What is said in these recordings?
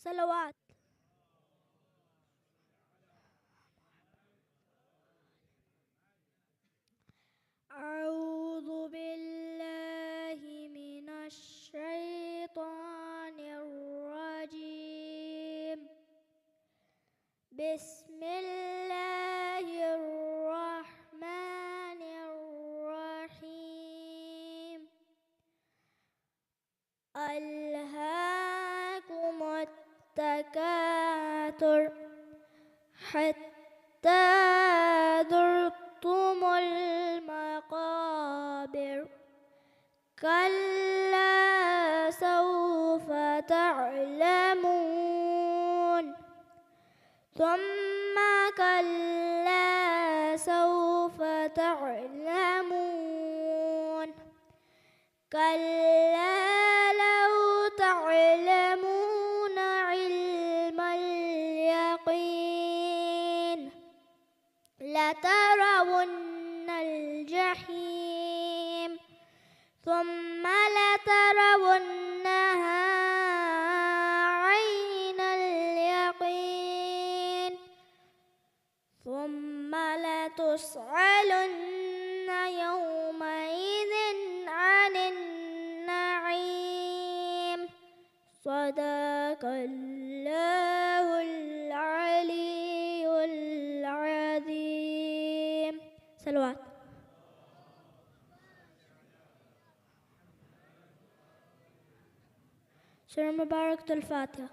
صلوات. أعوذ بالله من الشيطان الرجيم. بسم الله الرحمن الرحيم. ألهاكم التكاثر حتى زرتم المقابر كلا سوف تعلمون ثم كلا سوف تعلمون كلا لو تعلمون علم اليقين لترون الجحيم ثم لترونها عين اليقين ثم لتسألن يومئذ عن النعيم. صدق الله العلي العظيم. صلوات. سورة مباركة الفاتحة.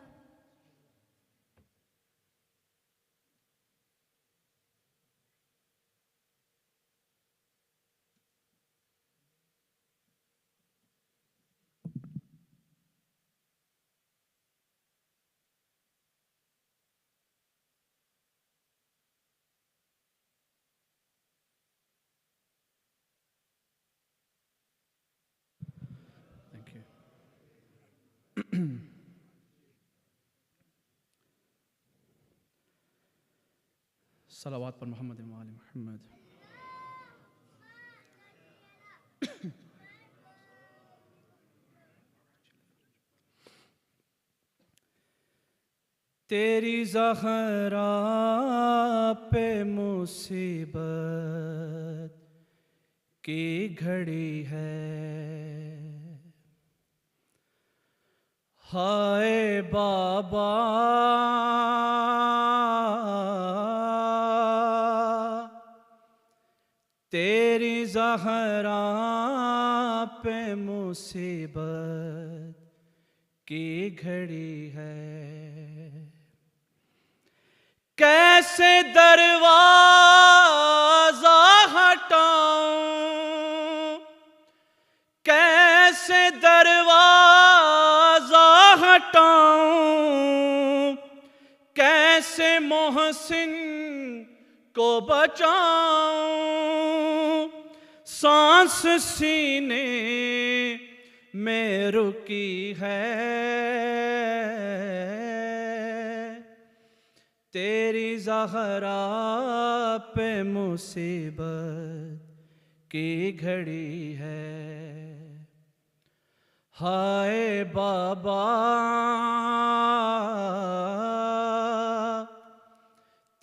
Thank you. صلوات پر محمد و آل محمد. تیری زہرا پہ مصیبت کی گھڑی ہے، ہائے بابا تیری زہرا پہ مصیبت کی گھڑی ہے، کیسے دروازہ ہٹاؤں، کیسے دروازہ ہٹاؤں، کیسے محسن کو بچاؤں، سانس سینے میں رکی ہے، تیری زہرا پہ مصیبت کی گھڑی ہے، ہائے بابا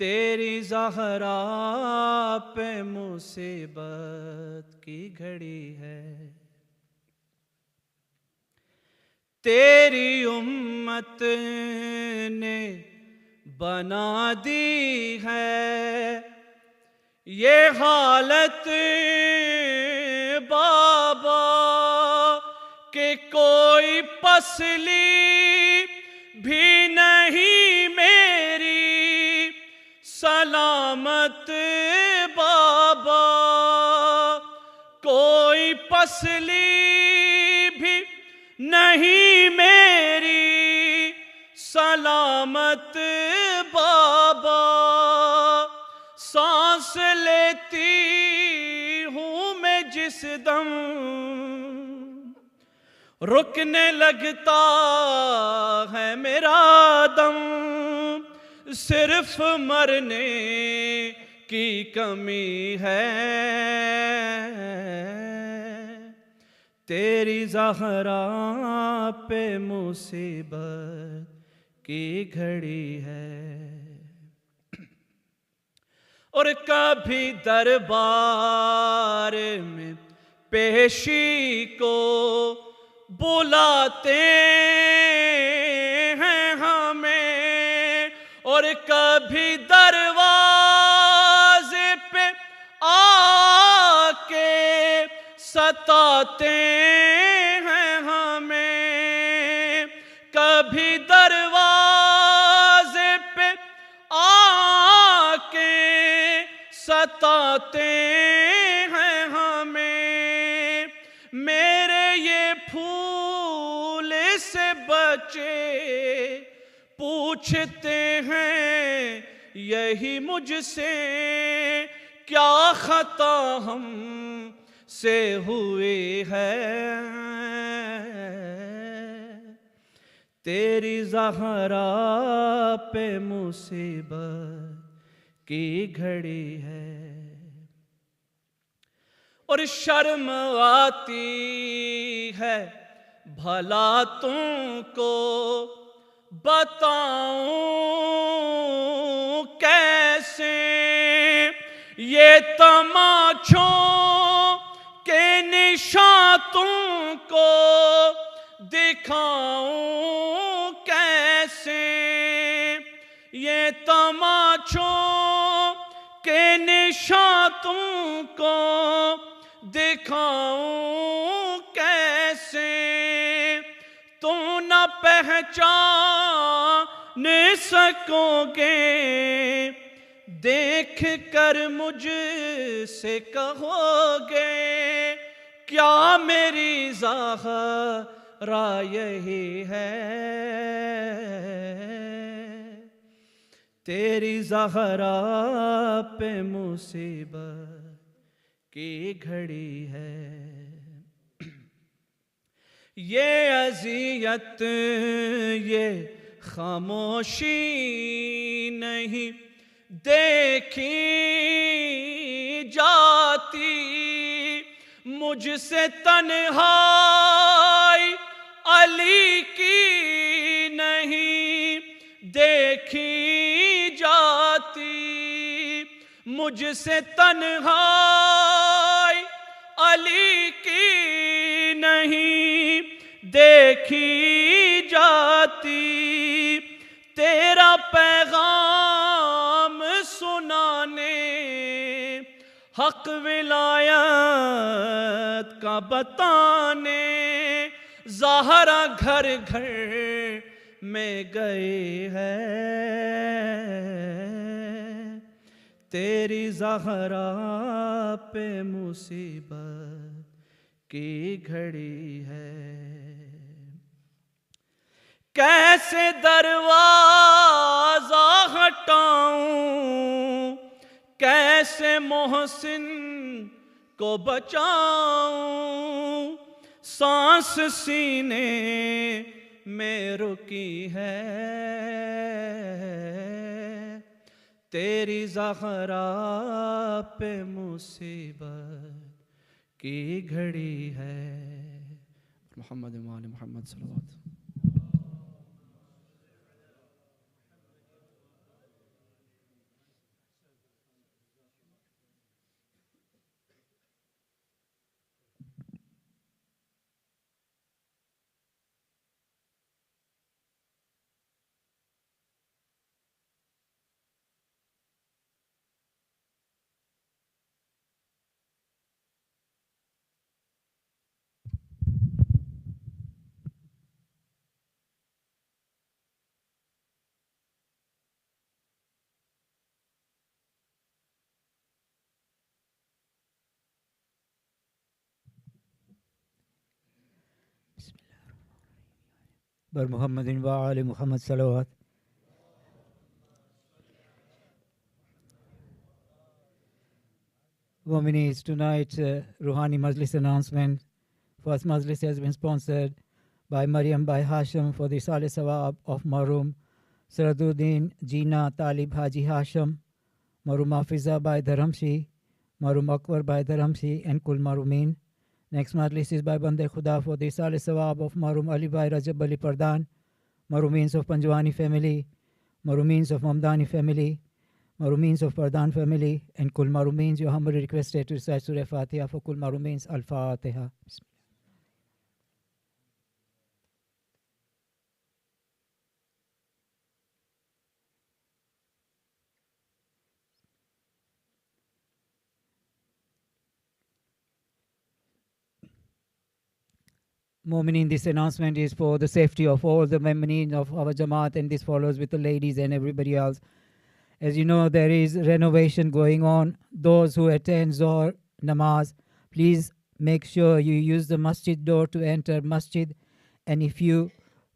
تیری زہرا پہ مصیبت کی گھڑی ہے، تیری امت نے بنا دی ہے یہ حالت بابا کہ کوئی پسلی بھی نہیں میری سلامت بابا، کوئی پسلی بھی نہیں میری سلامت بابا، سانس لیتی ہوں میں جس دم رکنے لگتا ہے میرا دم، صرف مرنے کی کمی ہے، تیری زہرا پہ مصیبت کی گھڑی ہے، اور کبھی دربار میں پیشی کو بلاتے ہیں ہمیں، اور کبھی دروازے پہ آ کے ستاتے ہیں ہمیں، کبھی دروازے پہ آ کے ستاتے ہیں ہمیں، میرے یہ پھول سے بچے پوچھتے ہیں یہی مجھ سے، کیا خطا ہم سے ہوئی ہے، تیری زہرا پہ مصیبت کی گھڑی ہے، اور شرم آتی ہے بھلا تم کو بتاؤں کیسے، یہ تماچوں کے نشان تم کو دکھاؤں کیسے، یہ تماچوں کے نشان تم کو دکھاؤں کیسے، تم نہ پہچان سکو گے، دیکھ کر مجھ سے کہو گے کیا میری زہرا یہی ہے، تیری زہرا پہ مصیبت کی گھڑی ہے، یہ اذیت یہ خاموشی نہیں دیکھی جاتی، مجھ سے تنہائی علی کی نہیں دیکھی جاتی، مجھ سے تنہائی علی کی نہیں دیکھی جاتی، تیرا پیغام سنانے حق ولایت کا بتانے زہرا گھر گھر میں گئی ہے، تیری زہرا پہ مصیبت کی گھڑی ہے، کیسے دروازہ ہٹاؤں، کیسے محسن کو بچاؤں، سانس سینے میں رکی ہے، تیری زہرا پہ مصیبت کی گھڑی ہے، محمد وآل محمد صلوات۔ بر محمد و آل محمد صلوات۔ Wominis, tonight's Rouhani Majlis announcement. First Majlis has been sponsored by Maryam Bai Hashim for the Salih Sawab of Maroom Saraduddin Jeena Talib Haji Hashim, Maroom Hafiza by Dharamshi, Maroom Akbar by Dharamshi, and Kul Maroomin. Next Majlis is by Bande Khuda for the Salih Sawab of Maroom Ali Bai Rajab Ali Pardhan, Marumins of Panjwani family, Marumins of Mamdani family, Marumins of Pardhan family, and Kul Marumins, you humbly requested to recite Surah Fatiha for Kul Marumins Al-Fatiha. Mu'minin, this announcement is for the safety of all the Mu'minin of our Jamaat, and this follows with the ladies and everybody else. As you know, there is renovation going on. Those who attend Zohar Namaz, please make sure you use the masjid door to enter masjid. And if you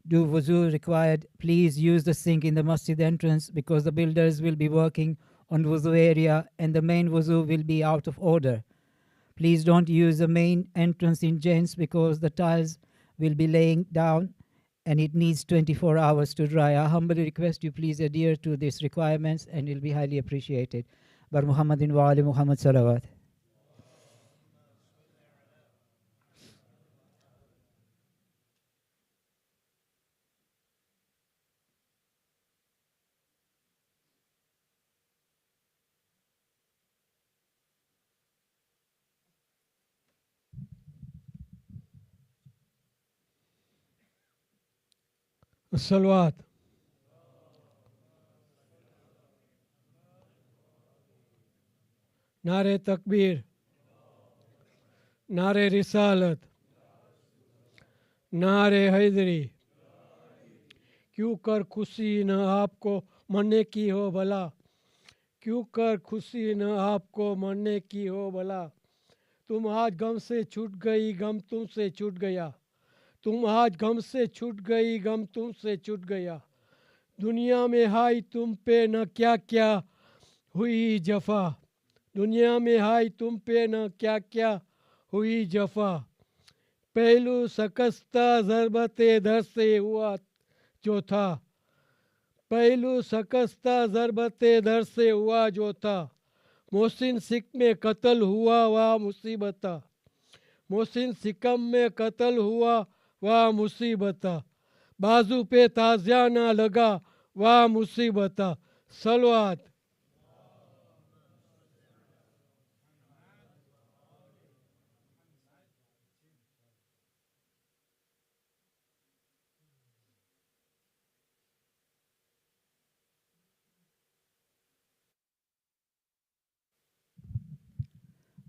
do wuzu required, please use the sink in the masjid entrance, because the builders will be working on wuzu area and the main wuzu will be out of order. Please don't use the main entrance in gents, because the tiles will be laying down and it needs 24 hours to dry. I humbly request you please adhere to these requirements, and it will be highly appreciated. Bar Muhammadin wa ali Muhammad salawat. الصلوات. नारे तकबीर, नारे रिसालत, नारे हैदरी। क्यों कर खुशी न आपको मरने की हो भला, क्यों कर खुशी न आपको मरने की हो भला। तुम आज गम से छूट गई, गम तुमसे छूट गया। तुम आज गम से छूट गई, गम तुमसे छूट गया। दुनिया में हाय तुम पे न क्या क्या हुई जफा, दुनिया में हाय तुम पे न क्या क्या हुई जफा। पहलू सकस्ता ज़रबते दर से हुआ जो था, पहलू सकस्ता ज़रबते दर से हुआ जो था। मोहसिन सिक में कत्ल हुआ वह मुसीबत, मोहसिन सिकम में कत्ल हुआ वह मुसीबत। बाजू पे ताज़िया ना लगा वह मुसीबत। सलवात।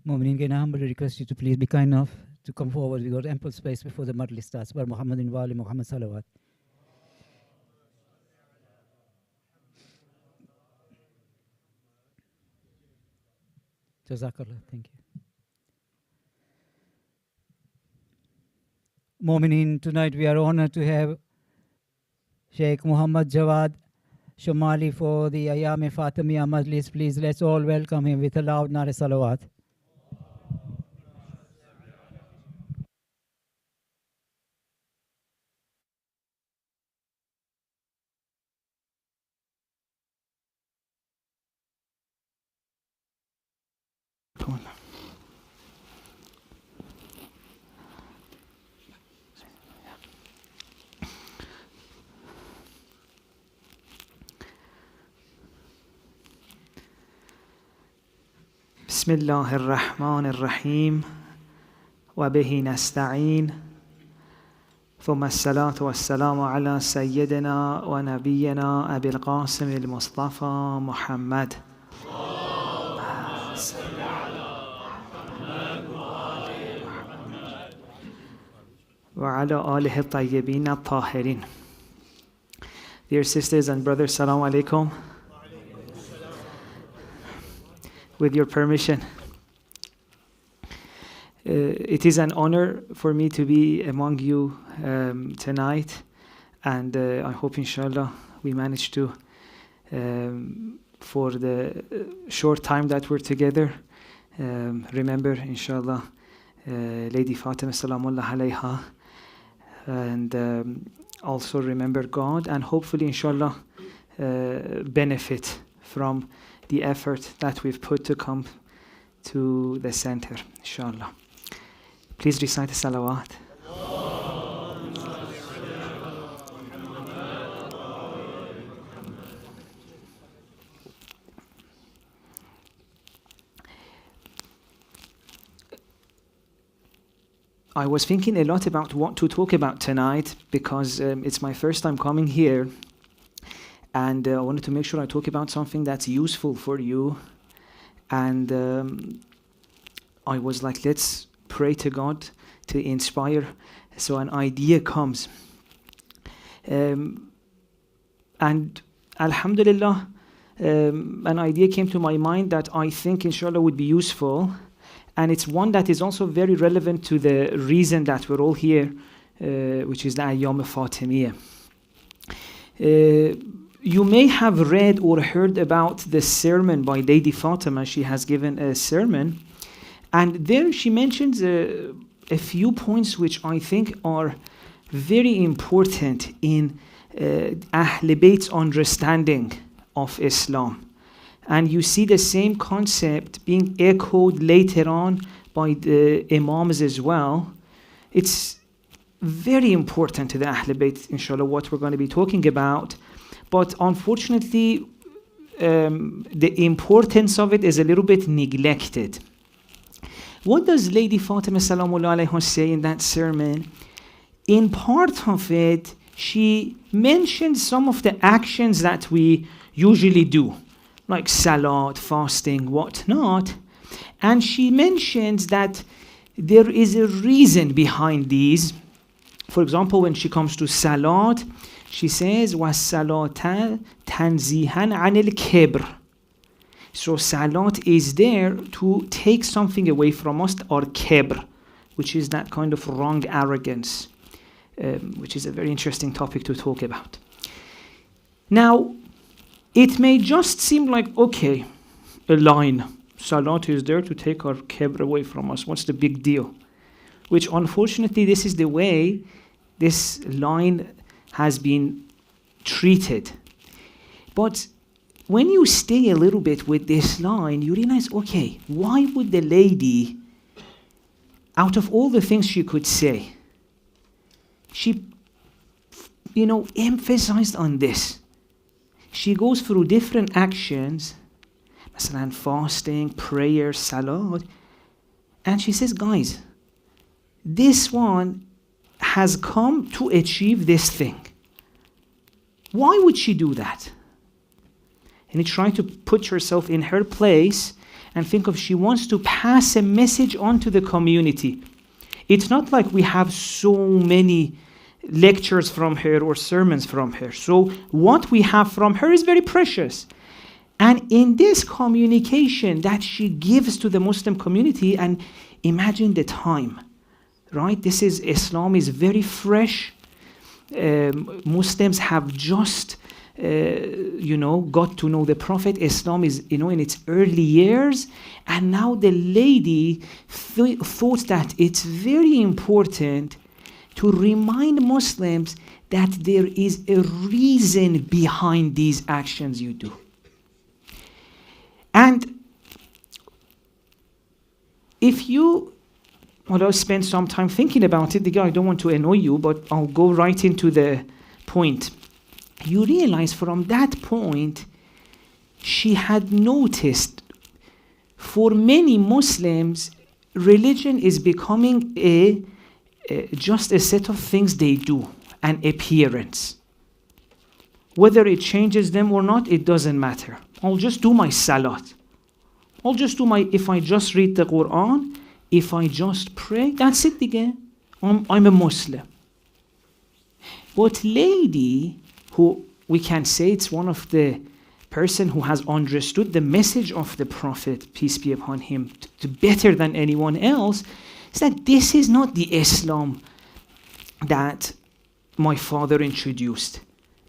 Mu'minin, can I humbly request you to please be kind enough to come forward. We got ample space before the majlis starts. Bar Muhammadin wa ali Muhammad salawat. Jazakallah. Thank you. Mu'minin, tonight we are honored to have Sheikh Muhammad Jawad Shomali for the Ayaam Fatimiyya Majlis. Please let's all welcome him with a loud Nare Salawat. بسم الله الرحمن الرحيم وبه نستعين ثم الصلاة والسلام على سيدنا ونبينا أبي القاسم المصطفى محمد وعلى آله الطيبين الطاهرين. Dear sisters and brothers, Assalamu alaikum. With your permission, it is an honor for me to be among you tonight, and I hope inshallah we manage to, for the short time that we're together, remember inshallah Lady Fatima Salamullah alayha, and also remember God, and hopefully inshallah benefit from the effort that we've put to come to the center, inshallah. Please recite the salawat. I was thinking a lot about what to talk about tonight because it's my first time coming here, and I wanted to make sure I talk about something that's useful for you. And I was like, let's pray to God to inspire, so an idea comes. And Alhamdulillah, an idea came to my mind that I think inshallah would be useful, and it's one that is also very relevant to the reason that we're all here, which is the Ayaam Fatimiyya. You may have read or heard about the sermon by Lady Fatima. She has given a sermon, and there she mentions a few points which I think are very important in Ahl Bayt's understanding of Islam. And you see the same concept being echoed later on by the Imams as well. It's very important to the Ahl Bayt, inshallah, what we're going to be talking about. But unfortunately, the importance of it is a little bit neglected. What does Lady Fatima Salamullah alayha say in that sermon? In part of it, she mentions some of the actions that we usually do, like salat, fasting, whatnot. And she mentions that there is a reason behind these. For example, when she comes to salat, she says, وَالصَّلَاةَ تَنْزِيهًا عَنِ الْكِبْرِ. So salat is there to take something away from us, or kibr, which is that kind of wrong arrogance, which is a very interesting topic to talk about. Now, it may just seem like, okay, a line. Salat is there to take our kibr away from us. What's the big deal? Which, unfortunately, this is the way this line has been treated. But when you stay a little bit with this line, you realize, okay, why would the lady, out of all the things she could say, she, emphasized on this? She goes through different actions, masalan, fasting, prayer, salat, and she says, guys, this one has come to achieve this thing. Why would she do that? And you try to put yourself in her place and think of, she wants to pass a message on to the community. It's not like we have so many lectures from her or sermons from her. So what we have from her is very precious. And in this communication that she gives to the Muslim community, and imagine the time, right? Islam is very fresh. Muslims have just got to know the Prophet. Islam is, in its early years. And now the lady thought that it's very important to remind Muslims that there is a reason behind these actions you do. And if you I'll spend some time thinking about it. I don't want to annoy you, but I'll go right into the point. You realize from that point, she had noticed for many Muslims, religion is becoming just a set of things they do, an appearance. Whether it changes them or not, it doesn't matter. I'll just do my salat. If I just read the Quran, if I just pray, that's it again. I'm a Muslim. But lady, who we can say it's one of the person who has understood the message of the Prophet, peace be upon him, to better than anyone else, is that this is not the Islam that my father introduced.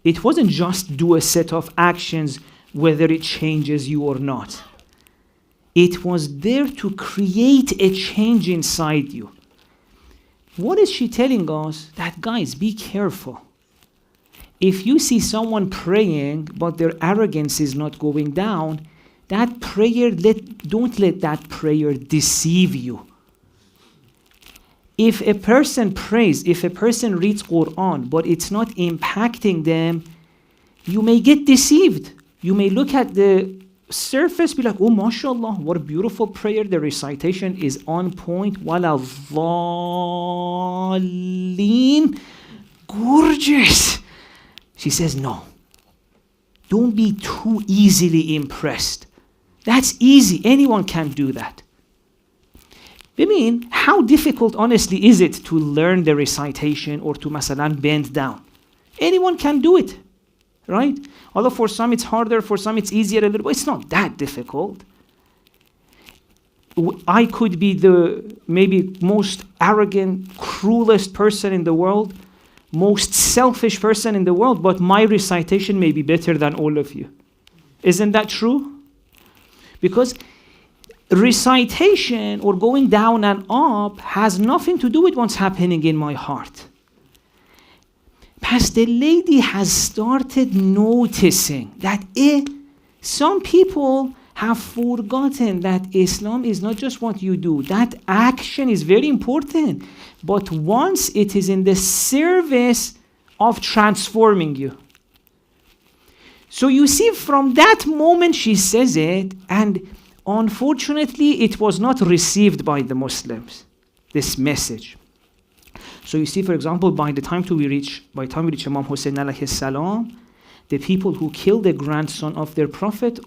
It wasn't just do a set of actions whether it changes you or not. It was there to create a change inside you. What is she telling us? That, guys, be careful. If you see someone praying, but their arrogance is not going down, that prayer, don't let that prayer deceive you. If a person prays, if a person reads Quran, but it's not impacting them, you may get deceived. You may look at the surface, be like, oh, mashallah, what a beautiful prayer. The recitation is on point. Wala dhalleen. Gorgeous. She says, no. Don't be too easily impressed. That's easy. Anyone can do that. I mean, how difficult, honestly, is it to learn the recitation or to, masalan, bend down? Anyone can do it, right? Although for some it's harder, for some it's easier a little bit. It's not that difficult. I could be the maybe most arrogant, cruelest person in the world, most selfish person in the world, but my recitation may be better than all of you. Isn't that true? Because recitation or going down and up has nothing to do with what's happening in my heart. Pastor Lady has started noticing that some people have forgotten that Islam is not just what you do. That action is very important. But once it is in the service of transforming you. So you see, from that moment she says it, and unfortunately it was not received by the Muslims, this message. So you see, for example, by the time we reach Imam Husaini alayhi salam, the people who killed the grandson of their prophet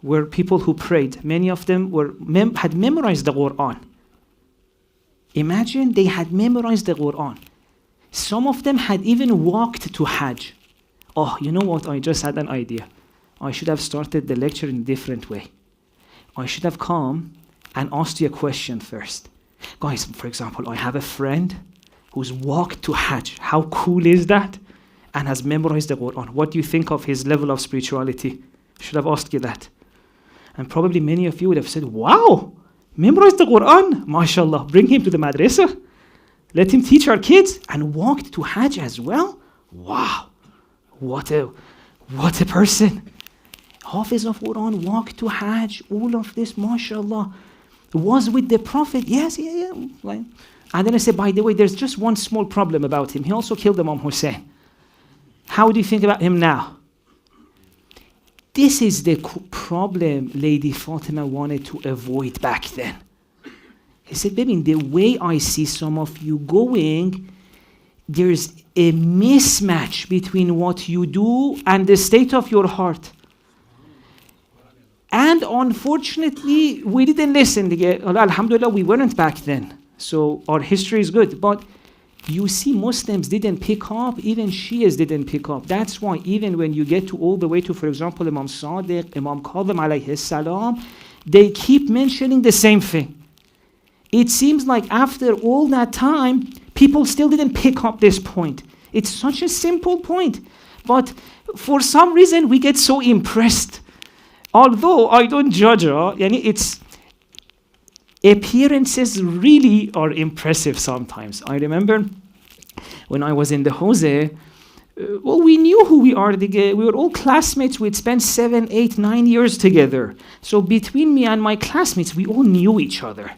were people who prayed. Many of them had memorized the Quran. Imagine, they had memorized the Quran. Some of them had even walked to Hajj. Oh, you know what? I just had an idea. I should have started the lecture in a different way. I should have come and asked you a question first. Guys, for example, I have a friend who's walked to Hajj. How cool is that? And has memorized the Quran. What do you think of his level of spirituality? Should have asked you that. And probably many of you would have said, wow, memorize the Quran, mashallah, bring him to the madrasa, let him teach our kids, and walked to Hajj as well. Wow, what a person. Hafiz of Quran, walked to Hajj, all of this, mashallah, was with the Prophet. Yes, yeah. Right. And then I said, by the way, there's just one small problem about him. He also killed Imam Hussein. How do you think about him now? This is the problem Lady Fatima wanted to avoid back then. He said, baby, the way I see some of you going, there's a mismatch between what you do and the state of your heart. And unfortunately, we didn't listen. Alhamdulillah, we weren't back then. So our history is good. But you see, Muslims didn't pick up, even Shias didn't pick up. That's why even when you get to all the way to, for example, Imam Sadiq, Imam Kadhim alayhi salam, they keep mentioning the same thing. It seems like after all that time, people still didn't pick up this point. It's such a simple point. But for some reason, we get so impressed. Although I don't judge her, it's appearances really are impressive sometimes. I remember when I was in the Jose, we knew who we are. We were all classmates. We'd spent 7, 8, 9 years together. So between me and my classmates, we all knew each other.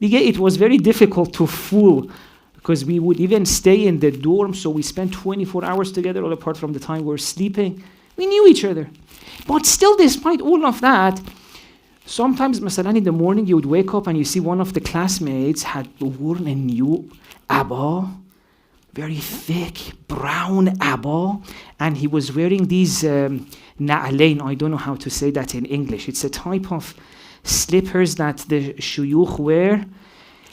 It was very difficult to fool because we would even stay in the dorm. So we spent 24 hours together, all apart from the time we were sleeping. We knew each other. But still, despite all of that, sometimes, masalan, in the morning, you would wake up and you see one of the classmates had worn a new abba, very thick, brown abba, and he was wearing these na'alain. I don't know how to say that in English. It's a type of slippers that the shuyukh wear.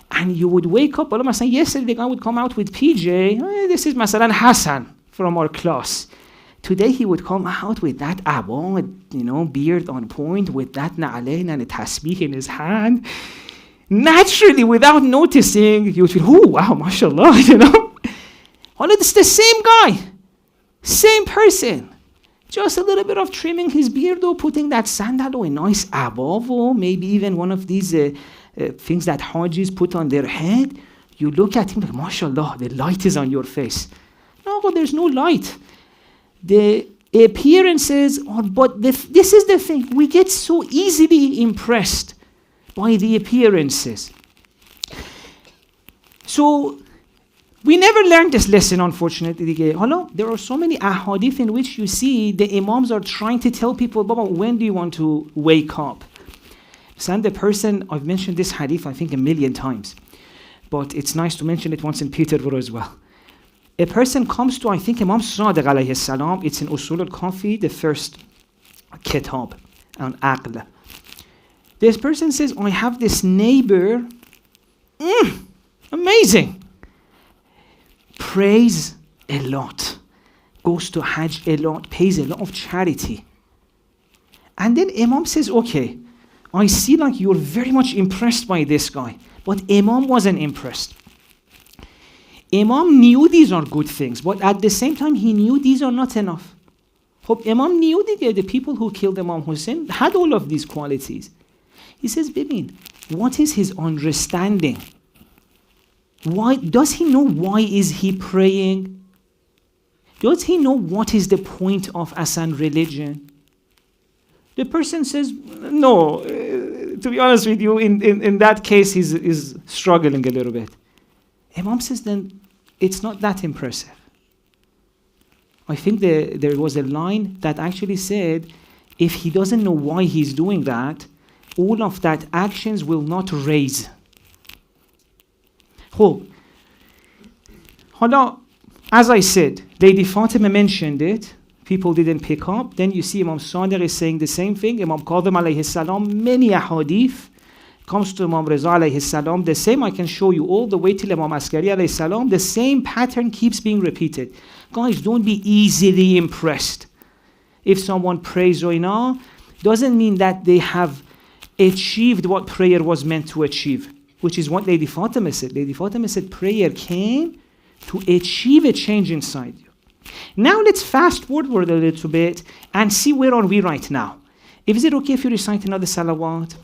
And you would wake up, yesterday the guy would come out with PJ. This is masalan Hassan from our class. Today he would come out with that abba, beard on point, with that na'alain and a tasbih in his hand. Naturally, without noticing, you would feel, oh, wow, mashallah, It's the same guy, same person. Just a little bit of trimming his beard or putting that sandal or a nice abba or maybe even one of these things that Hajis put on their head. You look at him like, mashallah, the light is on your face. No, but there's no light. The appearances are, but this is the thing. We get so easily impressed by the appearances. So We never learned this lesson, unfortunately. There are so many ahadith in which you see the imams are trying to tell people, Baba, when do you want to wake up? And the person, I've mentioned this hadith, I think, 1,000,000 times. But it's nice to mention it once in Peterborough as well. A person comes to, I think, Imam Sadiq alayhi salam. It's in Usul al-Kafi, the first kitab on aql. This person says, I have this neighbor, amazing. Prays a lot, goes to Hajj a lot, pays a lot of charity. And then Imam says, okay, I see like you're very much impressed by this guy. But Imam wasn't impressed. Imam knew these are good things, but at the same time, he knew these are not enough. Imam knew the people who killed Imam Hussein had all of these qualities. He says, Bibin, what is his understanding? Why does he know why is he praying? Does he know what is the point of Asan religion? The person says, no, to be honest with you, in that case, he's struggling a little bit. Imam says, then it's not that impressive. I think there was a line that actually said, if he doesn't know why he's doing that, all of that actions will not raise. As I said, Lady Fatima mentioned it. People didn't pick up. Then you see Imam Sadiq is saying the same thing. Imam Qadhim alayhi salam, many ahadith. Comes to Imam Reza alayhi salam, the same. I can show you all the way till Imam Askari alayhi salam. The same pattern keeps being repeated. Guys, don't be easily impressed. If someone prays right now, doesn't mean that they have achieved what prayer was meant to achieve, which is what Lady Fatima said. Lady Fatima said prayer came to achieve a change inside you. Now let's fast forward a little bit and see where are we right now. Is it okay if you recite another salawat?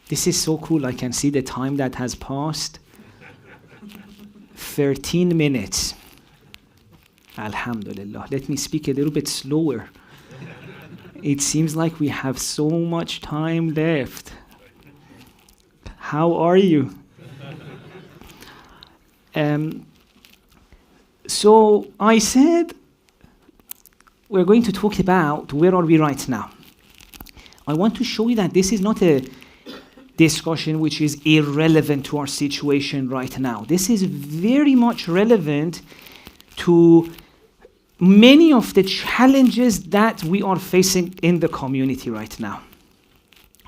This is so cool. I can see the time that has passed. 13 minutes. Alhamdulillah. Let me speak a little bit slower. It seems like we have so much time left. How are you? So I said we're going to talk about where are we right now. I want to show you that this is not a discussion which is irrelevant to our situation right now. This is very much relevant to many of the challenges that we are facing in the community right now.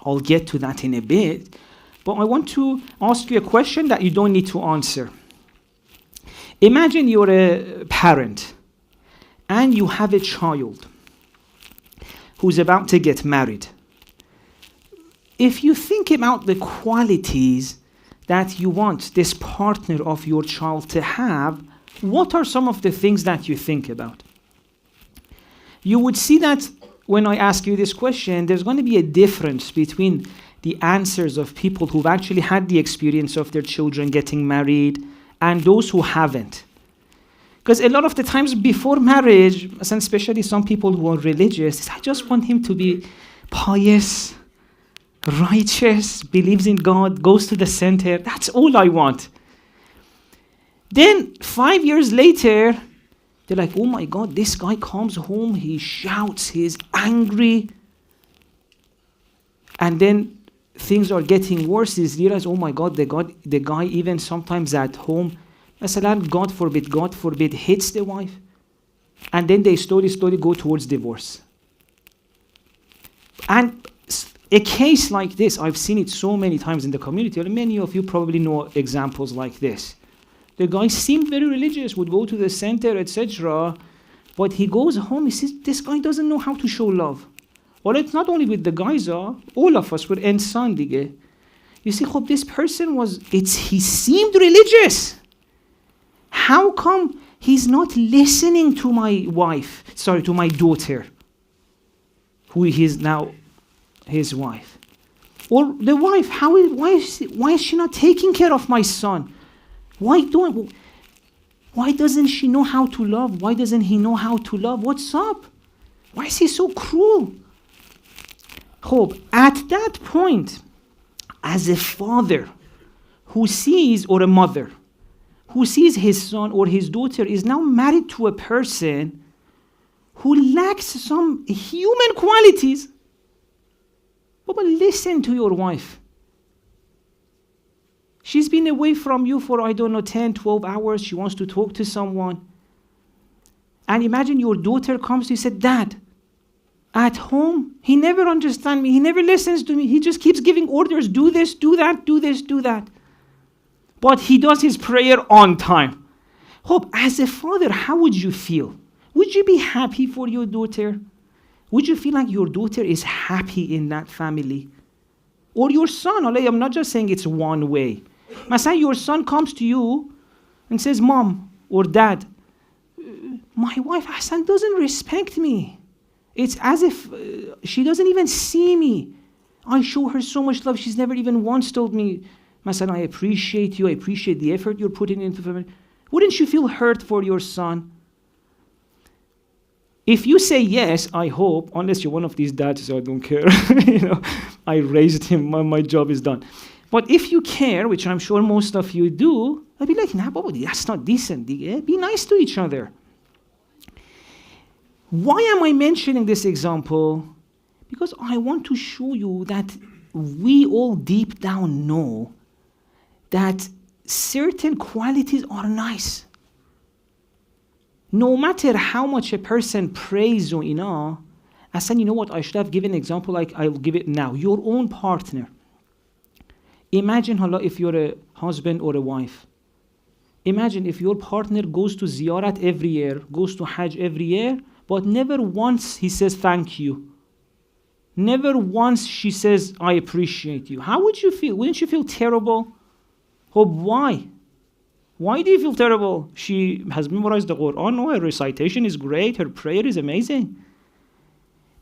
I'll get to that in a bit, but I want to ask you a question that you don't need to answer. Imagine you're a parent and you have a child who's about to get married. If you think about the qualities that you want this partner of your child to have, what are some of the things that you think about? You would see that when I ask you this question, there's going to be a difference between the answers of people who've actually had the experience of their children getting married and those who haven't. Because a lot of the times before marriage, and especially some people who are religious, I just want him to be pious, righteous, believes in God, goes to the center. That's all I want. Then 5 years later, they're like, oh my God, this guy comes home, he shouts, he's angry. And then things are getting worse. He realizes, oh my God, the guy even sometimes at home, God forbid, hits the wife. And then they slowly go towards divorce. And a case like this, I've seen it so many times in the community, and many of you probably know examples like this. The guy seemed very religious, would go to the center, etc. But he goes home, he says, this guy doesn't know how to show love. Well, it's not only with the guys, all of us were insan dige. You see, this person he seemed religious. How come he's not listening to my to my daughter, who is now his wife? Or the wife, why is she not taking care of my son? Why doesn't she know how to love? Why doesn't he know how to love? What's up? Why is he so cruel? Hope, at that point, as a father who sees, or a mother, who sees his son or his daughter is now married to a person who lacks some human qualities. Baba, listen to your wife. She's been away from you for, 10, 12 hours. She wants to talk to someone. And imagine your daughter comes to you and said, Dad, at home, he never understands me. He never listens to me. He just keeps giving orders. Do this, do that, do this, do that. But he does his prayer on time. Hope, as a father, how would you feel? Would you be happy for your daughter? Would you feel like your daughter is happy in that family? Or your son, I'm not just saying it's one way. Masai, your son comes to you and says, Mom or Dad, my wife Hassan doesn't respect me. It's as if she doesn't even see me. I show her so much love. She's never even once told me, Masai, I appreciate you. I appreciate the effort you're putting into family. Wouldn't you feel hurt for your son? If you say yes, I hope, unless you're one of these dads, so I don't care. I raised him, my job is done. But if you care, which I'm sure most of you do, I'd be like, nah, Baba, that's not decent. Be nice to each other. Why am I mentioning this example? Because I want to show you that we all deep down know that certain qualities are nice. No matter how much a person prays you, Asan, you know what? I should have given an example like I'll give it now. Your own partner. Imagine, if you're a husband or a wife. Imagine if your partner goes to ziyarat every year, goes to Hajj every year, but never once he says thank you. Never once she says, I appreciate you. How would you feel? Wouldn't you feel terrible? Oh, why? Why do you feel terrible? She has memorized the Quran. No, her recitation is great. Her prayer is amazing.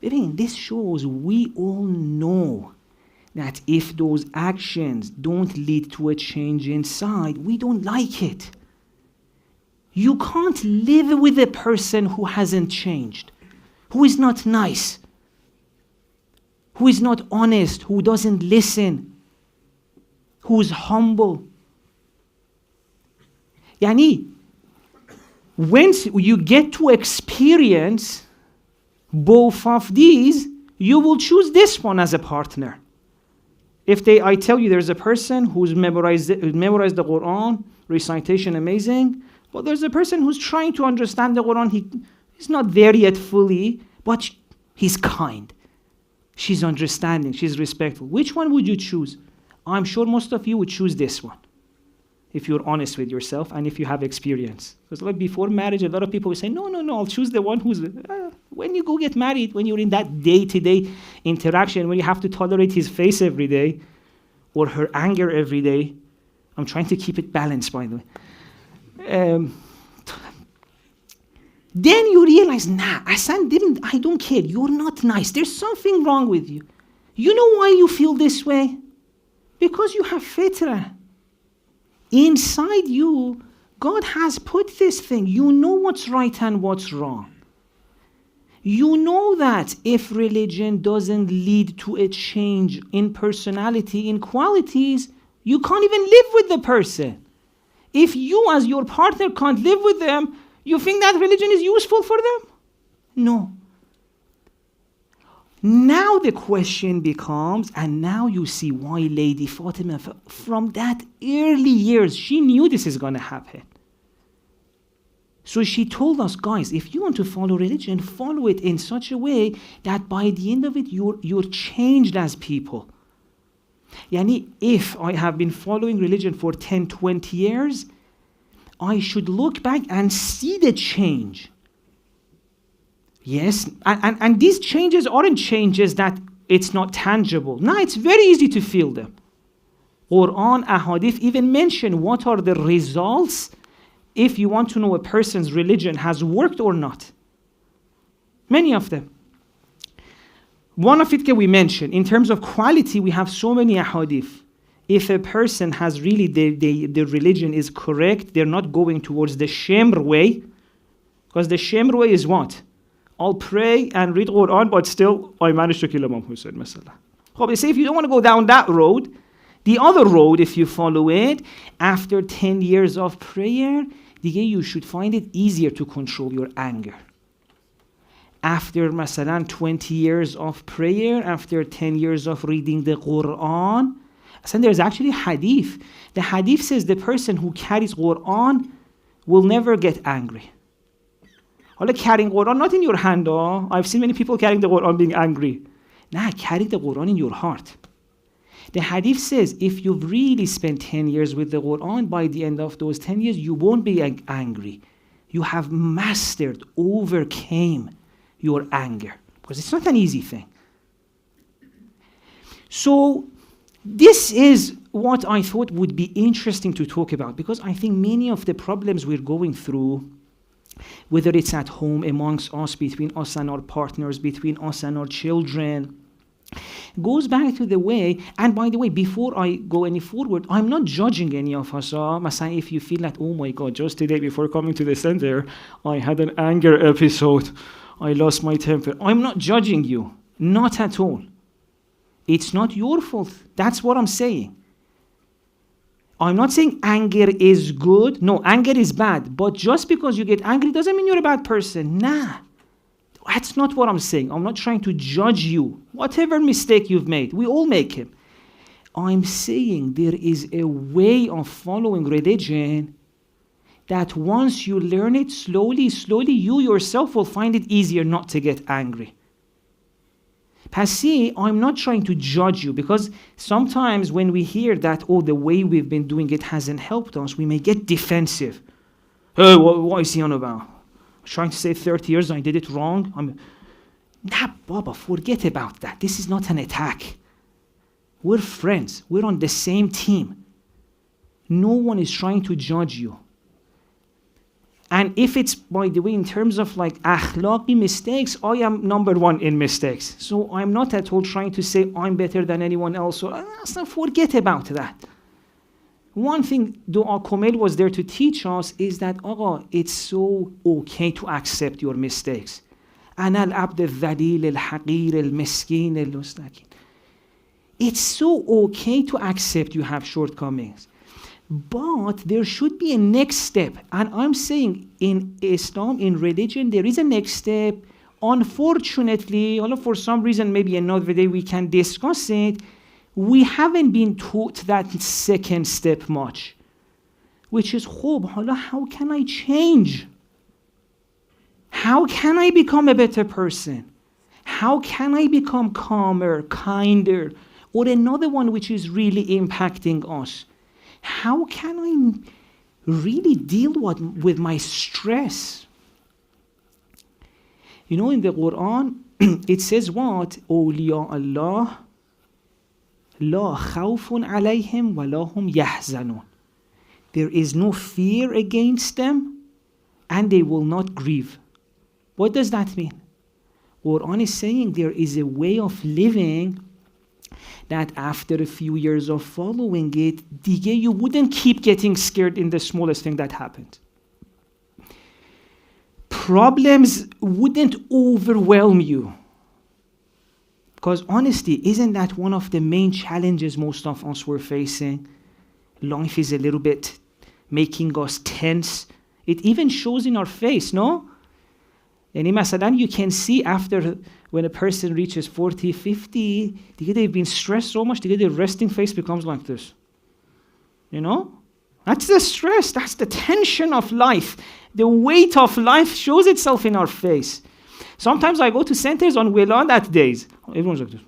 This shows we all know that if those actions don't lead to a change inside, we don't like it. You can't live with a person who hasn't changed, who is not nice, who is not honest, who doesn't listen, who is humble. Once you get to experience both of these, you will choose this one as a partner. If I tell you there's a person who's memorized the Quran, recitation amazing, but there's a person who's trying to understand the Quran, he's not there yet fully, but he's kind. She's understanding, she's respectful. Which one would you choose? I'm sure most of you would choose this one, if you're honest with yourself and if you have experience. Because before marriage, a lot of people will say, no, I'll choose the one who's... when you go get married, when you're in that day-to-day interaction, when you have to tolerate his face every day, or her anger every day, I'm trying to keep it balanced, by the way. Then you realize, Hassan I don't care, you're not nice. There's something wrong with you. You know why you feel this way? Because you have fitrah. Inside you, God has put this thing. You know what's right and what's wrong. You know that if religion doesn't lead to a change in personality, in qualities, you can't even live with the person. If you as your partner can't live with them, you think that religion is useful for them? No. Now the question becomes, and now you see why Lady Fatima, from that early years, she knew this is going to happen. So she told us, guys, if you want to follow religion, follow it in such a way that by the end of it, you're changed as people. If I have been following religion for 10, 20 years, I should look back and see the change. Yes, and these changes aren't changes that it's not tangible. No, it's very easy to feel them. Quran, ahadith even mention what are the results if you want to know a person's religion has worked or not. Many of them. One of it we mentioned, in terms of quality, we have so many ahadith. If a person has really, the religion is correct, they're not going towards the Shamr way, because the Shamr way is what? I'll pray and read Quran, but still I managed to kill Imam Hussein, masala. They say if you don't want to go down that road, the other road, if you follow it, after 10 years of prayer, you should find it easier to control your anger. After, masalan, 20 years of prayer, after 10 years of reading the Quran, so there's actually hadith. The hadith says the person who carries Quran will never get angry. All carrying Quran, not in your hand. I've seen many people carrying the Quran being angry. Nah, carry the Quran in your heart. The hadith says if you've really spent 10 years with the Quran, by the end of those 10 years, you won't be angry. You have mastered, overcame your anger. Because it's not an easy thing. So, this is what I thought would be interesting to talk about, because I think many of the problems we're going through, whether it's at home, amongst us, between us and our partners, between us and our children, goes back to the way, and by the way, before I go any forward, I'm not judging any of us. Masai, if you feel that, oh my God, just today before coming to the center, I had an anger episode, I lost my temper. I'm not judging you, not at all. It's not your fault. That's what I'm saying. I'm not saying anger is good. No, anger is bad. But just because you get angry doesn't mean you're a bad person. Nah. That's not what I'm saying. I'm not trying to judge you. Whatever mistake you've made, we all make it. I'm saying there is a way of following religion that once you learn it slowly, you yourself will find it easier not to get angry. See, I'm not trying to judge you, because sometimes when we hear that, oh, the way we've been doing it hasn't helped us, we may get defensive. Hey, what is he on about? I'm trying to say 30 years I did it wrong. Nah, Baba, forget about that. This is not an attack. We're friends. We're on the same team. No one is trying to judge you. And if it's, by the way, in terms of like akhlaqi mistakes, I am number one in mistakes. So I'm not at all trying to say I'm better than anyone else. So forget about that. One thing Dua Komel was there to teach us is that, it's so okay to accept your mistakes. أنا العبد الذليل الحقير المسكين المستكين. It's so okay to accept you have shortcomings. But there should be a next step. And I'm saying in Islam, in religion, there is a next step. Unfortunately, for some reason, maybe another day we can discuss it, we haven't been taught that second step much. Which is, how can I change? How can I become a better person? How can I become calmer, kinder? Or another one which is really impacting us. How can I really deal with my stress? In the Quran, it says what? Awliya Allah, la khawfun alayhim wa la hum yahzanun. There is no fear against them, and they will not grieve. What does that mean? Quran is saying there is a way of living that after a few years of following it, you wouldn't keep getting scared in the smallest thing that happened. Problems wouldn't overwhelm you. Because honestly, isn't that one of the main challenges most of us were facing? Life is a little bit making us tense. It even shows in our face, no? And you can see after when a person reaches 40, 50, they've been stressed so much, their resting face becomes like this. That's the stress, that's the tension of life. The weight of life shows itself in our face. Sometimes I go to centers on Wiladat days. Everyone's like this.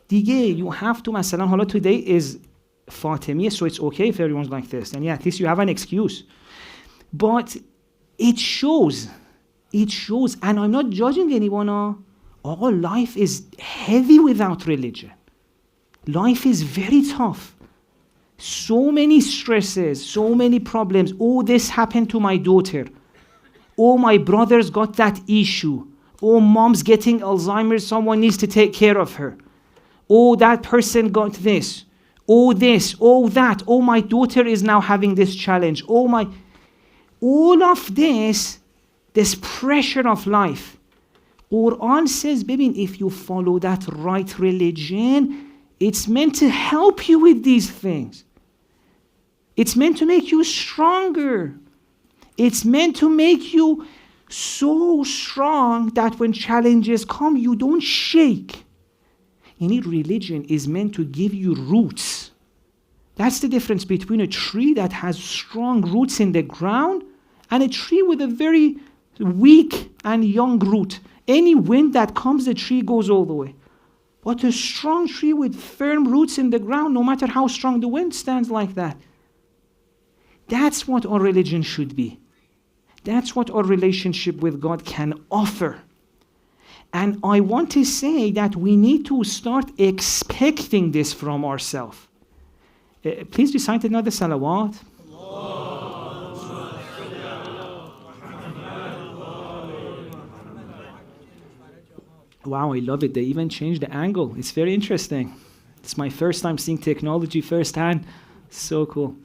You have to, masalan, today is Fatimiyya, so it's okay if everyone's like this. And at least you have an excuse. But it shows, and I'm not judging anyone. All life is heavy without religion. Life is very tough. So many stresses, so many problems. Oh, this happened to my daughter. Oh, my brother's got that issue. Oh, mom's getting Alzheimer's, someone needs to take care of her. Oh, that person got this. Oh, that. Oh, my daughter is now having this challenge. All of this this pressure of life. Quran says, baby, if you follow that right religion, it's meant to help you with these things. It's meant to make you stronger. It's meant to make you so strong that when challenges come, you don't shake. Religion is meant to give you roots. That's the difference between a tree that has strong roots in the ground and a tree with a very weak and young root. Any wind that comes, the tree goes all the way. But a strong tree with firm roots in the ground, no matter how strong the wind, stands like that. That's what our religion should be. That's what our relationship with God can offer. And I want to say that we need to start expecting this from ourselves. Please recite another salawat. Wow, I love it. They even changed the angle. It's very interesting. It's my first time seeing technology firsthand. So cool.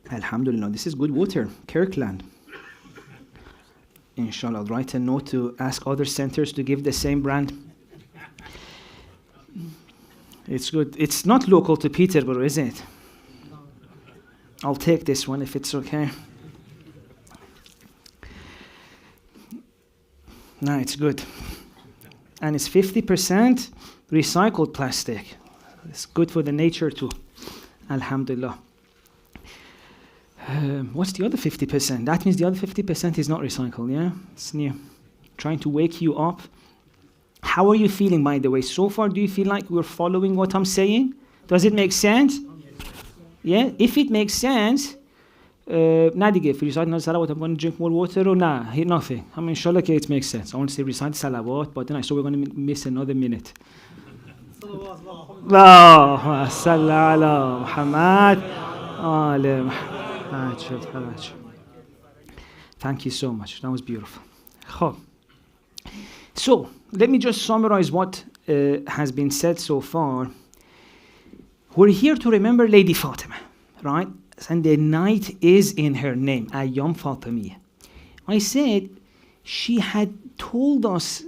Alhamdulillah, this is good water, Kirkland. Inshallah, I'll write a note to ask other centers to give the same brand. It's good. It's not local to Peterborough, is it? I'll take this one if it's okay. No, it's good. And it's 50% recycled plastic. It's good for the nature too. Alhamdulillah. What's the other 50%? That means the other 50% is not recycled, yeah? It's new. Trying to wake you up. How are you feeling, by the way? So far, do you feel like we're following what I'm saying? Does it make sense? Yeah? If it makes sense, not again, if you recite another salawat, I'm going to drink more water, or nah, nothing. I mean, inshallah, okay, it makes sense. I want to say recite salawat, but then I saw we're going to miss another minute. Allahumma salli ala Muhammad. Thank you so much. That was beautiful. So, let me just summarize what has been said so far. We're here to remember Lady Fatima, right? And the night is in her name, Ayaam Fatimiyya. I said she had told us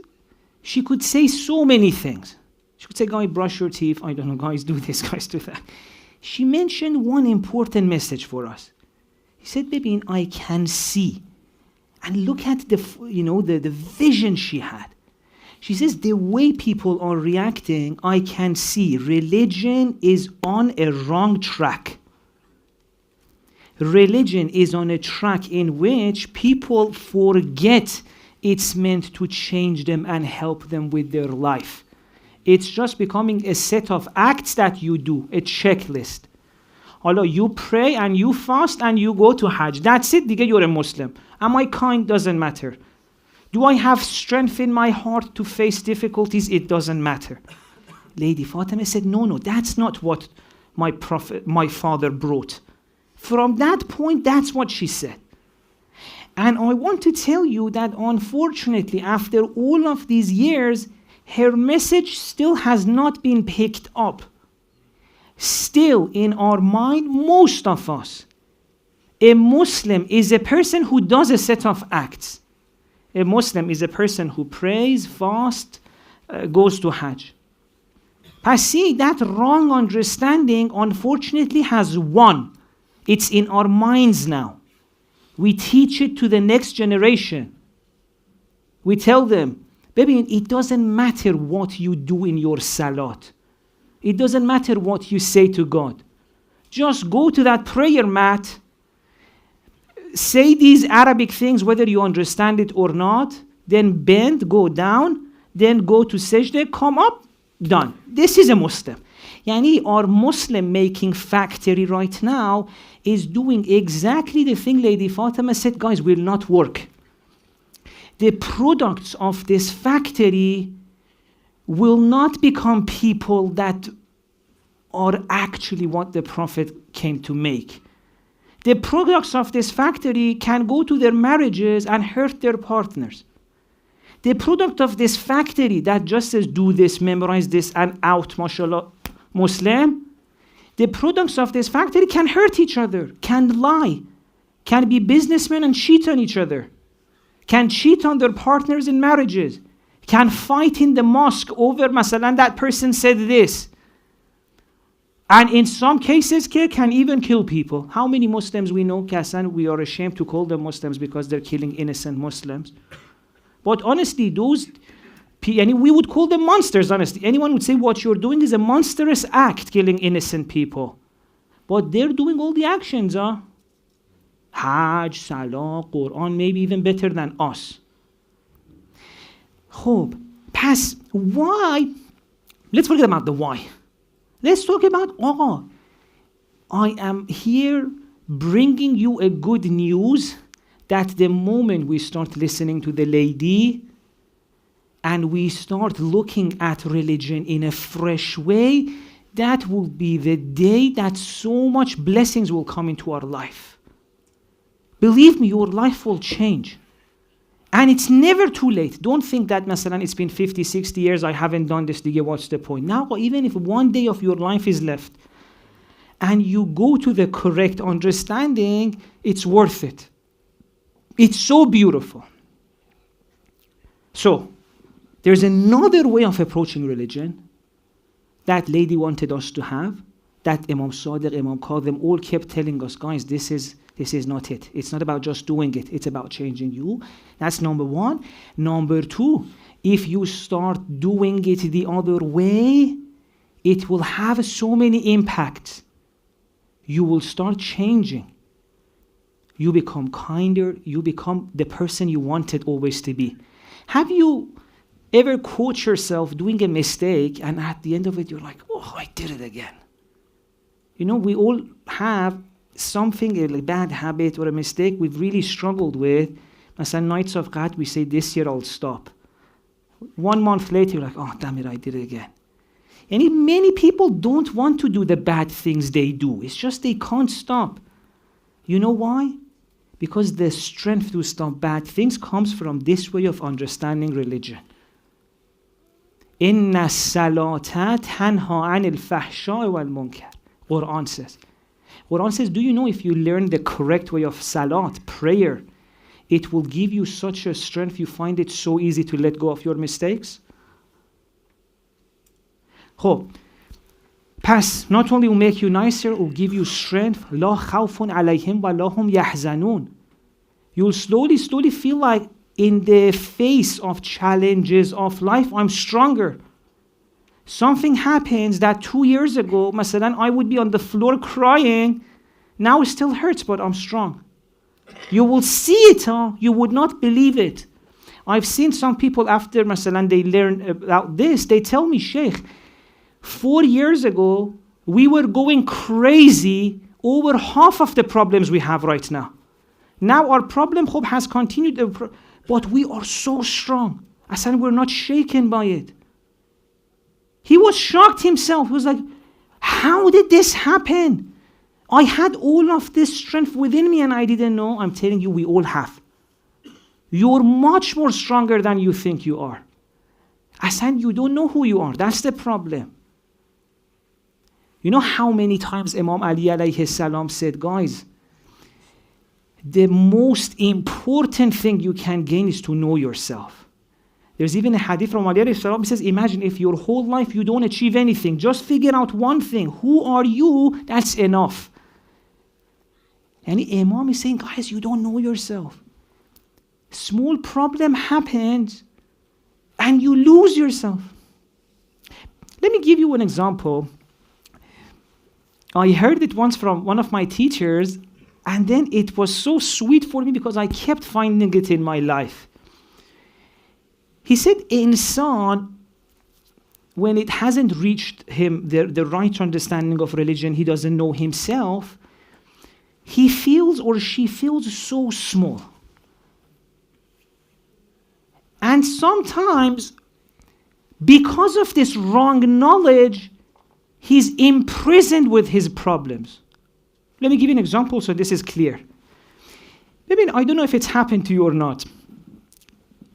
she could say so many things. She could say, guys, brush your teeth. I don't know, guys, do this, guys, do that. She mentioned one important message for us. He said, baby, I can see. And look at the vision she had. She says, the way people are reacting, I can see. Religion is on a wrong track. Religion is on a track in which people forget it's meant to change them and help them with their life. It's just becoming a set of acts that you do, a checklist. Although you pray and you fast and you go to Hajj. That's it, digga, you're a Muslim. Am I kind? Doesn't matter. Do I have strength in my heart to face difficulties? It doesn't matter. Lady Fatima said, no, that's not what my father brought. From that point, that's what she said. And I want to tell you that unfortunately, after all of these years, her message still has not been picked up. Still, in our mind, most of us, a Muslim is a person who does a set of acts. A Muslim is a person who prays, fasts, goes to Hajj. But see, that wrong understanding, unfortunately, has won. It's in our minds now. We teach it to the next generation. We tell them, baby, it doesn't matter what you do in your salat. It doesn't matter what you say to God. Just go to that prayer mat, say these Arabic things, whether you understand it or not, then bend, go down, then go to sajda, come up, done. This is a Muslim. Yani our Muslim making factory right now is doing exactly the thing Lady Fatima said, guys, will not work. The products of this factory will not become people that are actually what the Prophet came to make. The products of this factory can go to their marriages and hurt their partners. The product of this factory that just says do this, memorize this, and out, mashallah, Muslim, the products of this factory can hurt each other, can lie, can be businessmen and cheat on each other, can cheat on their partners in marriages, can fight in the mosque over, masalan, that person said this. And in some cases, can even kill people. How many Muslims we know, Kasan, we are ashamed to call them Muslims because they're killing innocent Muslims. But honestly, we would call them monsters, honestly. Anyone would say what you're doing is a monstrous act, killing innocent people. But they're doing all the actions, Hajj, Salah, Quran, maybe even better than us. Hope. Pass. Why? Let's forget about the why. Let's talk about, I am here bringing you a good news that the moment we start listening to the lady and we start looking at religion in a fresh way, that will be the day that so much blessings will come into our life. Believe me, your life will change. And it's never too late. Don't think that, masalan, it's been 50, 60 years, I haven't done this, what's the point? Now, even if one day of your life is left, and you go to the correct understanding, it's worth it. It's so beautiful. So, there's another way of approaching religion that lady wanted us to have, that Imam Sadiq, Imam Kadhim all kept telling us, guys, this is not it. It's not about just doing it. It's about changing you. That's number one. Number two, if you start doing it the other way, it will have so many impacts. You will start changing. You become kinder. You become the person you wanted always to be. Have you ever caught yourself doing a mistake and at the end of it, you're like, oh, I did it again? You know, we all have something, a bad habit or a mistake we've really struggled with. As a nights of Qad, we say, this year I'll stop. 1 month later, you're like, oh, damn it, I did it again. And many people don't want to do the bad things they do. It's just they can't stop. You know why? Because the strength to stop bad things comes from this way of understanding religion. Inna salata tanha anil fahsha'i wal munkar. Quran says, do you know if you learn the correct way of salat, prayer, it will give you such a strength, you find it so easy to let go of your mistakes? Hope. Pass, not only will make you nicer, it will give you strength. La khawfun alayhim wa lahum yahzanun. You'll slowly feel like in the face of challenges of life, I'm stronger. Something happens that 2 years ago, masalan, I would be on the floor crying. Now it still hurts, but I'm strong. You will see it, you would not believe it. I've seen some people after, masalan, they learn about this, they tell me, Sheikh, 4 years ago, we were going crazy over half of the problems we have right now. Now our problem has continued, but we are so strong. I said, we're not shaken by it. He was shocked himself. He was like, how did this happen? I had all of this strength within me and I didn't know. I'm telling you, we all have. You're much more stronger than you think you are. I said, you don't know who you are. That's the problem. You know how many times Imam Ali alayhi salam said, guys, the most important thing you can gain is to know yourself. There's even a hadith from Ali alayhi salam, he says, imagine if your whole life you don't achieve anything, just figure out one thing. Who are you? That's enough. And Imam is saying, guys, you don't know yourself. Small problem happens and you lose yourself. Let me give you an example. I heard it once from one of my teachers, and then it was so sweet for me because I kept finding it in my life. He said, insan, when it hasn't reached him the right understanding of religion, he doesn't know himself, he feels or she feels so small. And sometimes, because of this wrong knowledge, he's imprisoned with his problems. Let me give you an example so this is clear. Maybe, I don't know if it's happened to you or not.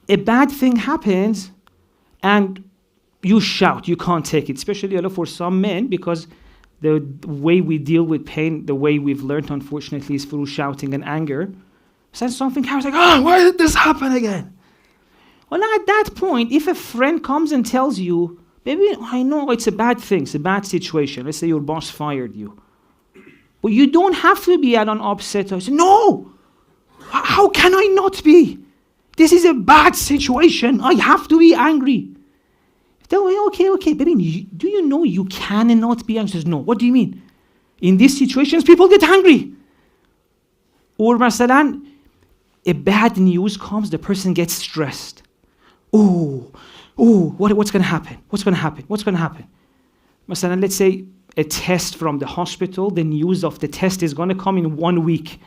A bad thing happens and you shout, you can't take it, especially for some men, because The way we deal with pain, the way we've learned, unfortunately, is through shouting and anger. So something happens, like, why did this happen again? Well, now at that point, if a friend comes and tells you, baby, I know it's a bad thing, it's a bad situation. Let's say your boss fired you. But you don't have to be at an upset. I say, no! How can I not be? This is a bad situation. I have to be angry. Okay, baby, do you know you cannot be angry? She says, no, what do you mean? In these situations, people get angry. Or, masalan, a bad news comes, the person gets stressed. What's going to happen? What's going to happen? Masalan, let's say a test from the hospital, the news of the test is going to come in 1 week.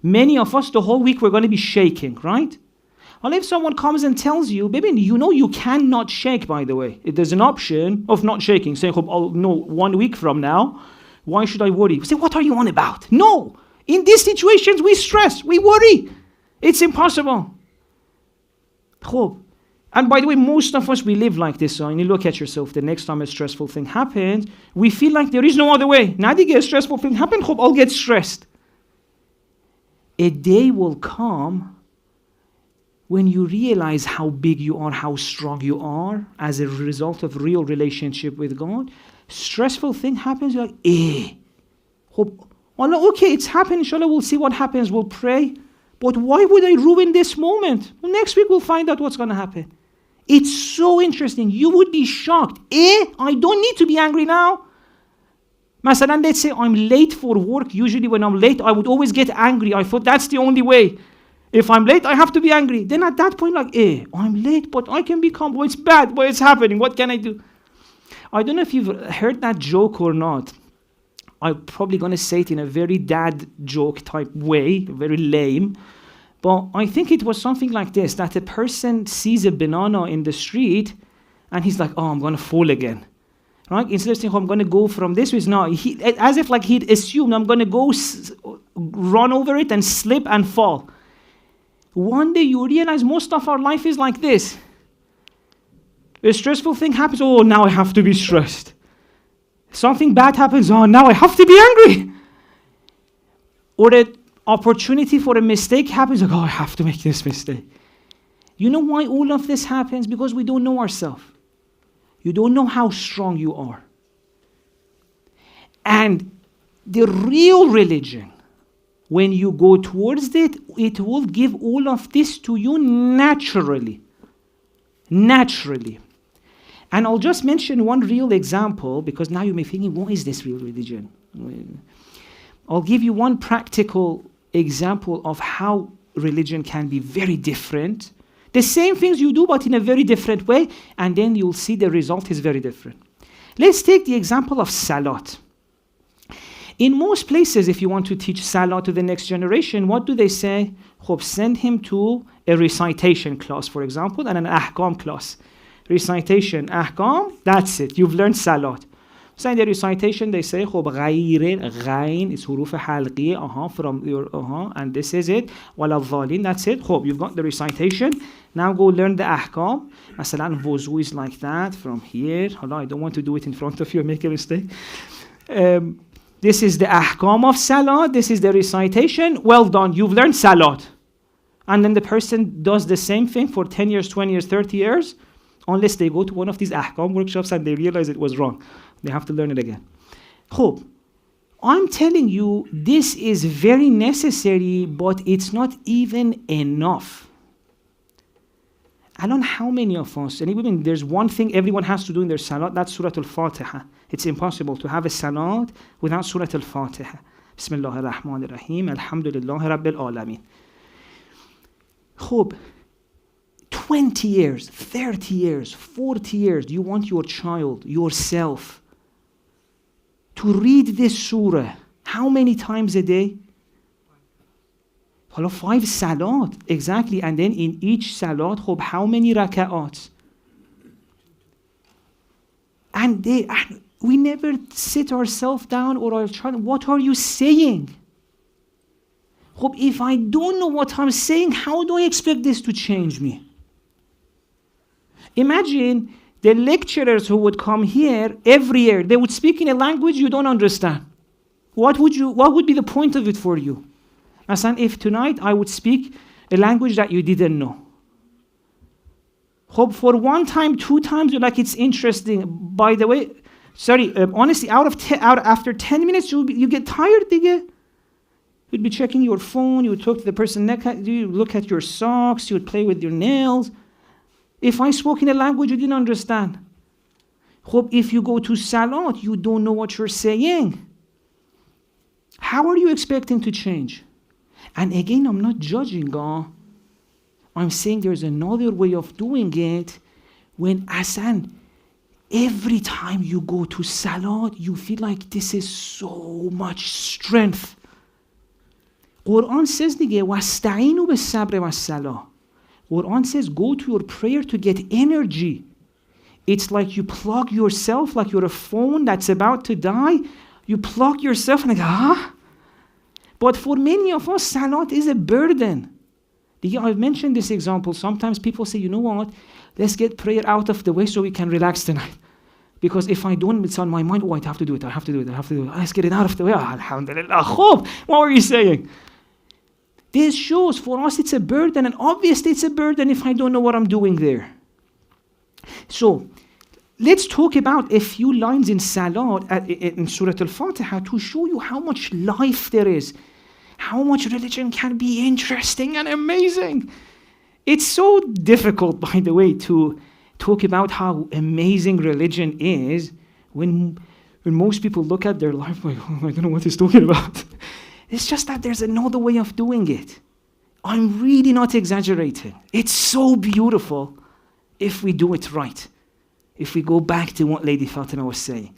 Many of us, the whole week, we're going to be shaking, right? Well, if someone comes and tells you, baby, you know you cannot shake, by the way. There's an option of not shaking. Saying, oh, no, 1 week from now, why should I worry? You say, what are you on about? No. In these situations, we stress, we worry. It's impossible. And by the way, most of us, we live like this. So when you look at yourself, the next time a stressful thing happens, we feel like there is no other way. Now they get a stressful thing happen, I'll get stressed. A day will come when you realize how big you are, how strong you are as a result of real relationship with God. Stressful thing happens, you're like, well, okay, it's happened, inshallah, we'll see what happens, we'll pray. But why would I ruin this moment? Well, next week we'll find out what's going to happen. It's so interesting. You would be shocked. I don't need to be angry now. Masalan, let's say I'm late for work. Usually when I'm late, I would always get angry. I thought that's the only way. If I'm late, I have to be angry. Then at that point, like, I'm late, but I can be calm. Well, it's bad. Well, it's happening. What can I do? I don't know if you've heard that joke or not. I'm probably going to say it in a very dad joke type way, very lame. But I think it was something like this, that a person sees a banana in the street and he's like, I'm going to fall again. Right? Instead of saying, I'm going to go from this way, no, as if like he'd assumed I'm going to go run over it and slip and fall. One day you realize most of our life is like this. A stressful thing happens, now I have to be stressed. Something bad happens, now I have to be angry. Or an opportunity for a mistake happens, I have to make this mistake. You know why all of this happens? Because we don't know ourselves. You don't know how strong you are. And the real religion, when you go towards it, it will give all of this to you naturally. Naturally. And I'll just mention one real example, because now you may be thinking, what is this real religion? I'll give you one practical example of how religion can be very different. The same things you do, but in a very different way, and then you'll see the result is very different. Let's take the example of Salat. In most places, if you want to teach Salah to the next generation, what do they say? Send him to a recitation class, for example, and an ahkam class. Recitation, ahkam, that's it. You've learned Salat. So in the recitation, they say, ghain is huruf halqi, from your, and this is it. Wala dhalin, that's it. You've got the recitation. Now go learn the ahkam. Masalan, wuzu is like that, from here. I don't want to do it in front of you, make a mistake. This is the ahkam of salat. This is the recitation. Well done, you've learned salat. And then the person does the same thing for 10 years, 20 years, 30 years, unless they go to one of these ahkam workshops and they realize it was wrong. They have to learn it again. I'm telling you, this is very necessary, but it's not even enough. I don't know how many of us, and even there's one thing everyone has to do in their salat, that's Surah Al-Fatiha. It's impossible to have a salat without Surah Al-Fatiha. Bismillah ar-Rahman ar-Rahim, Alhamdulillahi Rabbil Alameen. 20 years, 30 years, 40 years, you want your child, yourself, to read this surah. How many times a day? 5 salat, exactly. And then in each salat, how many raka'at? And we never sit ourselves down or our child, what are you saying? If I don't know what I'm saying, how do I expect this to change me? Imagine The lecturers who would come here every year, they would speak in a language you don't understand. What would be the point of it for you? Masalan, if tonight I would speak a language that you didn't know. Hope for one time, two times, you're like, it's interesting. By the way, honestly, after 10 minutes, you get tired, digga. You'd be checking your phone, you would talk to the person next to you, look at your socks, you would play with your nails. If I spoke in a language you didn't understand. Hope if you go to Salat, you don't know what you're saying. How are you expecting to change? And again, I'm not judging, I'm saying there's another way of doing it when every time you go to Salat, you feel like this is so much strength. Quran says, وَاسْتَعِينُوا بِالصَّبْرِ وَالصَّلَاةِ. Quran says, go to your prayer to get energy. It's like you plug yourself, like you're a phone that's about to die. You plug yourself and But for many of us, Salat is a burden. I've mentioned this example. Sometimes people say, you know what, let's get prayer out of the way so we can relax tonight. Because if I don't, it's on my mind, I have to do it. Let's get it out of the way. Alhamdulillah. What were you saying? This shows for us it's a burden, and obviously it's a burden if I don't know what I'm doing there. So, let's talk about a few lines in Salat, in Surah Al-Fatiha, to show you how much life there is. How much religion can be interesting and amazing. It's so difficult, by the way, to talk about how amazing religion is when most people look at their life like, I don't know what he's talking about. It's just that there's another way of doing it. I'm really not exaggerating. It's so beautiful if we do it right. If we go back to what Lady Fatima was saying.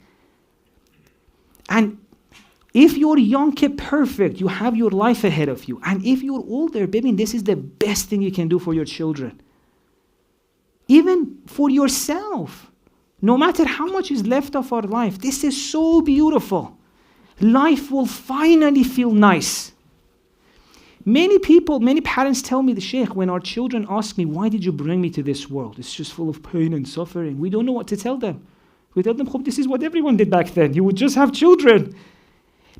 And if you're young, perfect, you have your life ahead of you. And if you're older, baby, this is the best thing you can do for your children. Even for yourself. No matter how much is left of our life, this is so beautiful. Life will finally feel nice. Many parents tell me, the Sheikh, when our children ask me, why did you bring me to this world? It's just full of pain and suffering. We don't know what to tell them. We tell them, this is what everyone did back then. You would just have children.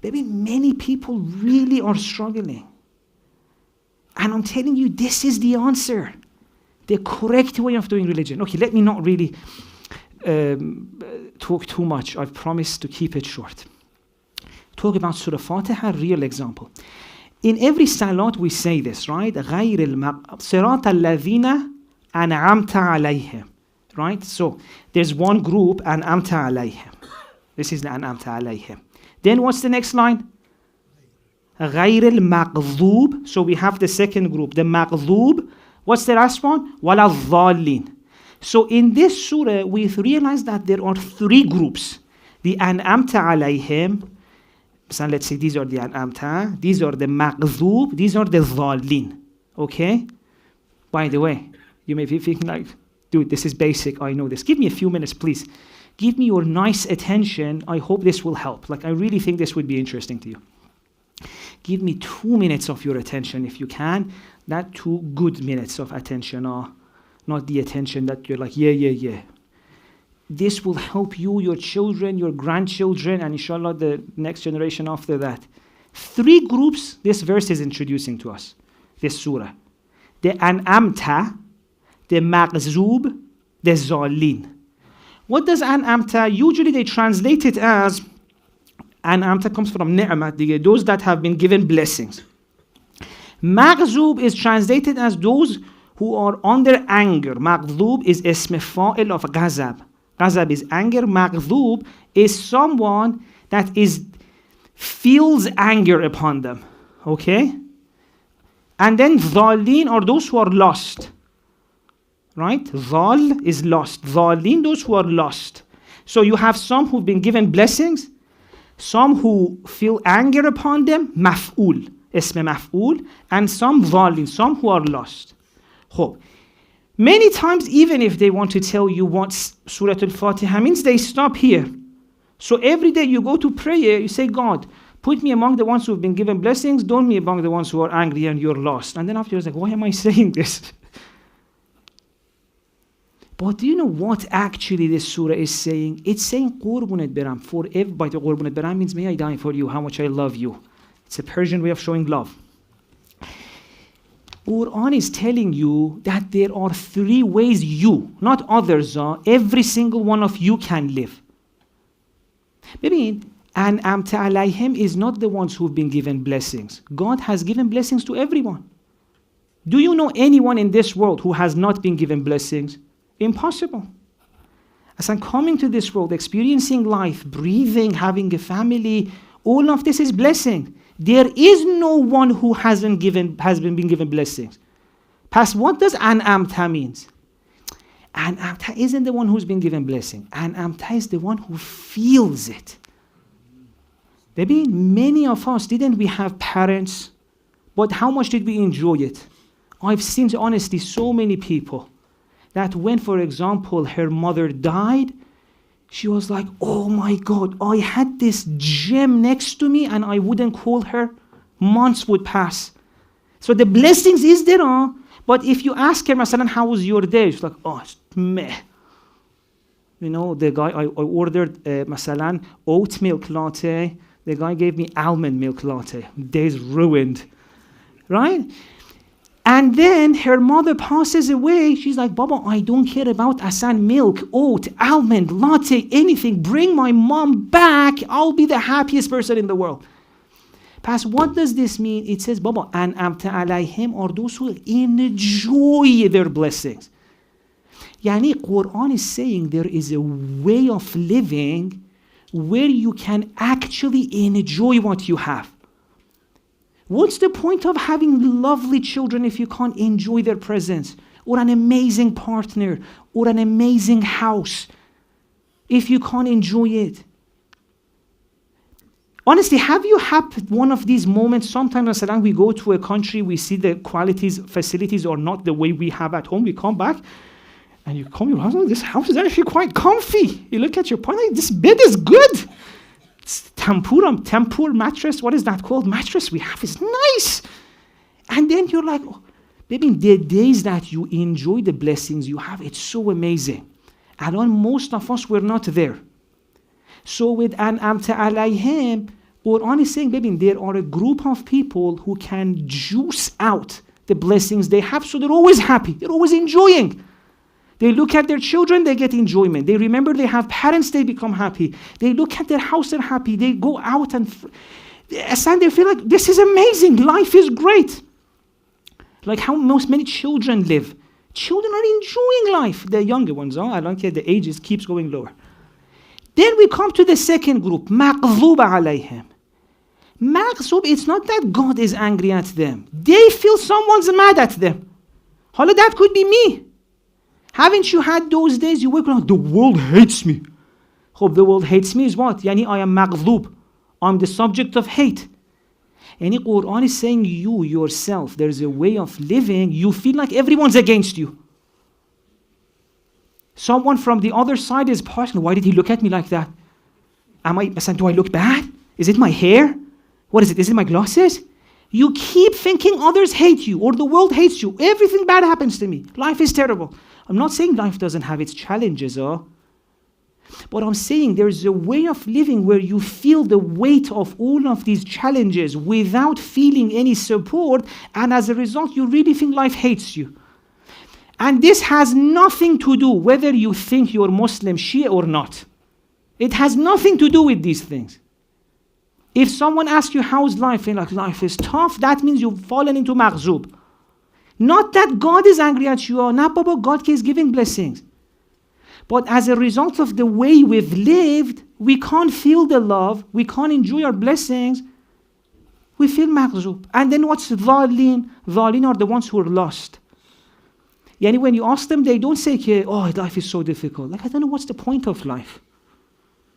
Baby, many people really are struggling. And I'm telling you, this is the answer. The correct way of doing religion. Okay, let me not really talk too much. I've promised to keep it short. Talk about Surah Fatiha, real example. In every salat we say this, right? غَيْرِ صِرَاطَ الَّذِينَ أَنْعَمْتَ عَلَيْهِمْ. Right? So, there's one group, أَنْعَمْتَ عَلَيْهِمْ. This is the أَنْعَمْتَ عَلَيْهِمْ. Then what's the next line? غَيْرِ الْمَغْضُوبِ. So we have the second group, the مَغْضُوب. What's the last one? وَلَا الضَّالِّينَ. So in this surah, we've realized that there are three groups. The أَنْعَمْتَ عَلَيْهِمْ. So let's say these are the أنعمت, these are the مغضوب, these are the ضالين. Okay? By the way, you may be thinking like, dude, this is basic, I know this. Give me a few minutes, please. Give me your nice attention. I hope this will help. Like, I really think this would be interesting to you. Give me 2 minutes of your attention if you can. Not 2 good minutes of attention, not the attention that you're like, yeah. This will help you, your children, your grandchildren, and inshallah the next generation after that. 3 groups this verse is introducing to us, this surah. The an'amta, the maghzub, the zalin. What does an'amta? Usually they translate it as, an'amta comes from ni'mat, those that have been given blessings. Maghzub is translated as those who are under anger. Maghdub is ism fa'il of ghazab. Ghazab is anger. Maghdub is someone that feels anger upon them. Okay? And then dhalin are those who are lost. Right? Dhal is lost. Dhalin, those who are lost. So you have some who've been given blessings, some who feel anger upon them, maf'ul, ism maf'ul, and some dhalin, some who are lost. Hope. Many times, even if they want to tell you what Surah Al-Fatiha means, they stop here. So every day you go to prayer, you say, God, put me among the ones who have been given blessings, don't me among the ones who are angry and you're lost. And then after you're like, why am I saying this? But do you know what actually this surah is saying? It's saying قربونت برم. Forever, by the قربونت برم means may I die for you, how much I love you. It's a Persian way of showing love. Quran is telling you that there are 3 ways you, not others, every single one of you can live. Maybe أنعمت عليهم is not the ones who've been given blessings. God has given blessings to everyone. Do you know anyone in this world who has not been given blessings? Impossible. As I'm coming to this world, experiencing life, breathing, having a family, all of this is blessing. There is no one who has been given blessings. Past, what does an'amta means? An'amta isn't the one who's been given blessing. An'amta is the one who feels it. Maybe many of us, didn't we have parents? But how much did we enjoy it? I've seen, honestly, so many people that when, for example, her mother died, she was like, oh my God, I had this gem next to me and I wouldn't call her. Months would pass. So the blessings is there, but if you ask her, Masalan, how was your day? She's like, oh, it's meh. You know, the guy, I ordered, Masalan, oat milk latte. The guy gave me almond milk latte. Day's ruined. Right? And then her mother passes away. She's like, Baba, I don't care about asan milk, oat, almond, latte, anything. Bring my mom back. I'll be the happiest person in the world. Past, what does this mean? It says, Baba, an'amta alayhim are those who enjoy their blessings. Yani, Quran is saying there is a way of living where you can actually enjoy what you have. What's the point of having lovely children if you can't enjoy their presence? Or an amazing partner? Or an amazing house? If you can't enjoy it? Honestly, have you had one of these moments? Sometimes we go to a country, we see the facilities are not the way we have at home. We come back and you come to your house, this house is actually quite comfy. You look at your partner, this bed is good. Tempur mattress, what is that called? Mattress we have is nice. And then you're like, oh, baby, the days that you enjoy the blessings you have, it's so amazing. And on most of us, we're not there. So with an'amta alayhim, Quran is saying, baby, there are a group of people who can juice out the blessings they have, so they're always happy, they're always enjoying. They look at their children, they get enjoyment. They remember they have parents, they become happy. They look at their house, they're happy. They go out and they feel like, this is amazing, life is great. Like how many children live. Children are enjoying life. The younger ones, I don't care, the age keeps going lower. Then we come to the second group, مَغْضُوبَ عَلَيْهِمْ. Maghzub, it's not that God is angry at them. They feel someone's mad at them. Hala, that could be me. Haven't you had those days you wake up, the world hates me. Hope the world hates me is what? Yani I am maghlub. I'm the subject of hate. And Quran is saying you yourself, there's a way of living, you feel like everyone's against you. Someone from the other side is passing, why did he look at me like that? Do I look bad? Is it my hair? What is it? Is it my glasses? You keep thinking others hate you or the world hates you. Everything bad happens to me. Life is terrible. I'm not saying life doesn't have its challenges, but I'm saying there's a way of living where you feel the weight of all of these challenges without feeling any support, and as a result, you really think life hates you. And this has nothing to do whether you think you're Muslim, Shia or not. It has nothing to do with these things. If someone asks you how's life, and like life is tough, that means you've fallen into maghzub. Not that God is angry at you, or not, Baba, God is giving blessings. But as a result of the way we've lived, we can't feel the love, we can't enjoy our blessings, we feel maghzub. And then what's dhalin? Dhalin are the ones who are lost. Yani when you ask them, they don't say, oh, life is so difficult. Like, I don't know what's the point of life.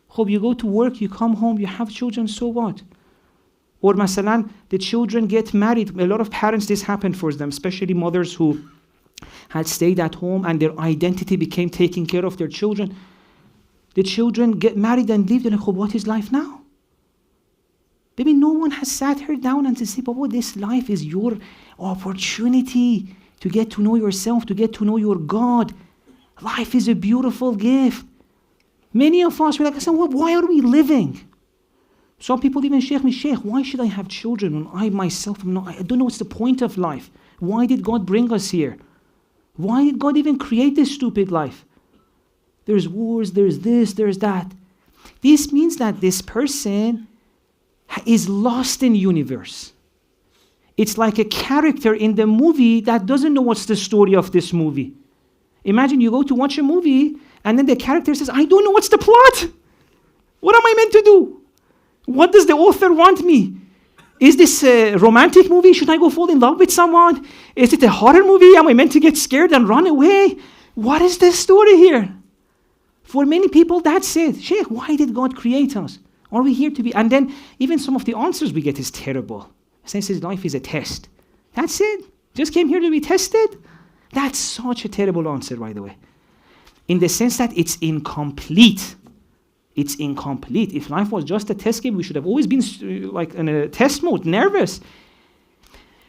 Hope you go to work, you come home, you have children, so what? Or masalan, the children get married. A lot of parents, this happened for them, especially mothers who had stayed at home and their identity became taking care of their children. The children get married and leave. They're like, what is life now? Maybe no one has sat her down and to say, Baba, this life is your opportunity to get to know yourself, to get to know your God. Life is a beautiful gift. Many of us, we're like, I said, well, why are we living? Some people even Sheikh me, Sheikh, why should I have children when I myself am not, I don't know what's the point of life. Why did God bring us here? Why did God even create this stupid life? There's wars, there's this, there's that. This means that this person is lost in universe. It's like a character in the movie that doesn't know what's the story of this movie. Imagine you go to watch a movie and then the character says, I don't know what's the plot. What am I meant to do? What does the author want me? Is this a romantic movie? Should I go fall in love with someone? Is it a horror movie? Am I meant to get scared and run away? What is the story here? For many people, that's it. Sheikh, why did God create us? Are we here to be? And then even some of the answers we get is terrible. Since his life is a test. That's it. Just came here to be tested? That's such a terrible answer, by the way. In the sense that it's incomplete. It's incomplete. If life was just a test game, we should have always been like in a test mode, nervous.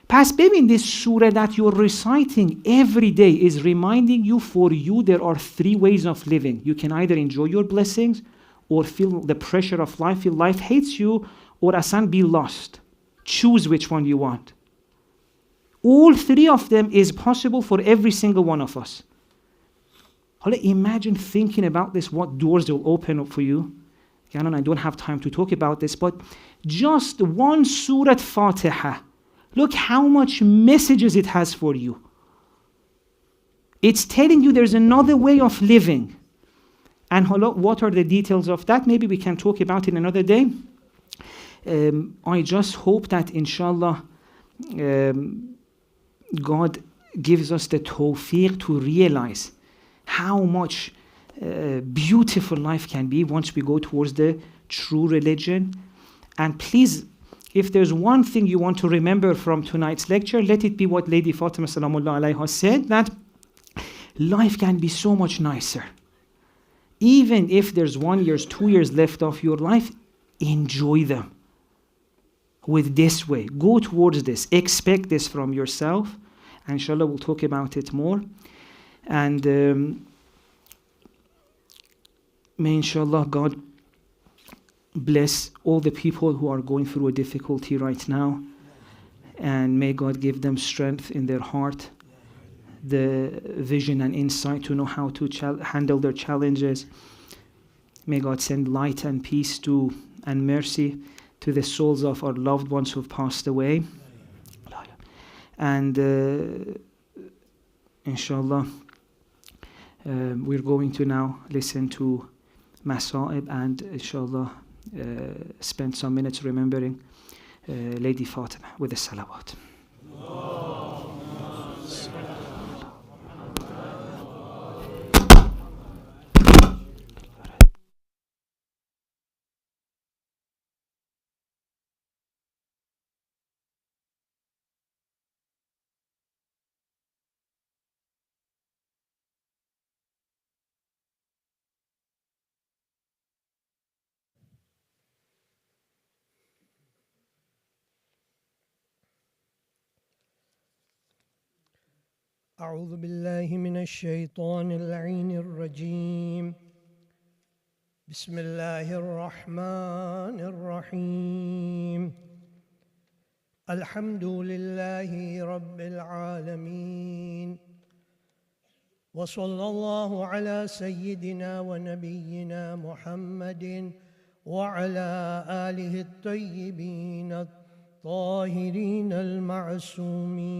Past ببین, this surah that you're reciting every day is reminding you, for you, there are three ways of living. You can either enjoy your blessings or feel the pressure of life, feel life hates you, or asan be lost. Choose which one you want. All three of them is possible for every single one of us. Imagine thinking about this, what doors they will open up for you. Again, I don't have time to talk about this, but just one Surah Fatiha. Look how much messages it has for you. It's telling you there's another way of living. And what are the details of that? Maybe we can talk about it another day. I just hope that inshallah God gives us the tawfiq to realize how much beautiful life can be once we go towards the true religion. And please, if there's one thing you want to remember from tonight's lecture, let it be what Lady Fatima Salamullah alayha said, that life can be so much nicer. Even if there's 1 year, 2 years left of your life, enjoy them. With this way, go towards this, expect this from yourself. And inshallah, we'll talk about it more. And may inshallah God bless all the people who are going through a difficulty right now. And may God give them strength in their heart, the vision and insight to know how to handle their challenges. May God send light and peace to and mercy to the souls of our loved ones who have passed away. And inshallah, we're going to now listen to Masa'ib and inshallah spend some minutes remembering Lady Fatima with the salawat. أعوذ بالله من الشيطان اللعين الرجيم بسم الله الرحمن الرحيم الحمد لله رب العالمين وصلى الله على سيدنا ونبينا محمد وعلى آله الطيبين الطاهرين المعصومين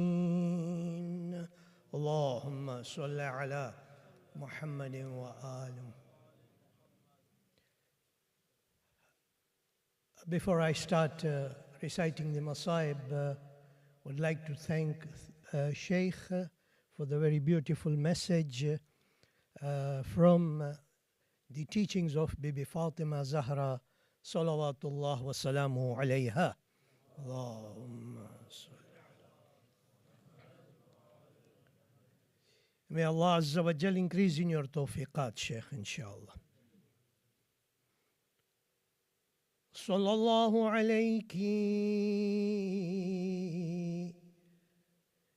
اللهم صل على محمد وآله. Before I start reciting the Masa'ib, would like to thank Sheikh for the very beautiful message from the teachings of Bibi Fatima Zahra salawatullah wa salamuhu alayha. Allahumma salli. May Allah Azza wa Jal increase in your tawfiqat, Sheikh, inshallah. Sallallahu alayki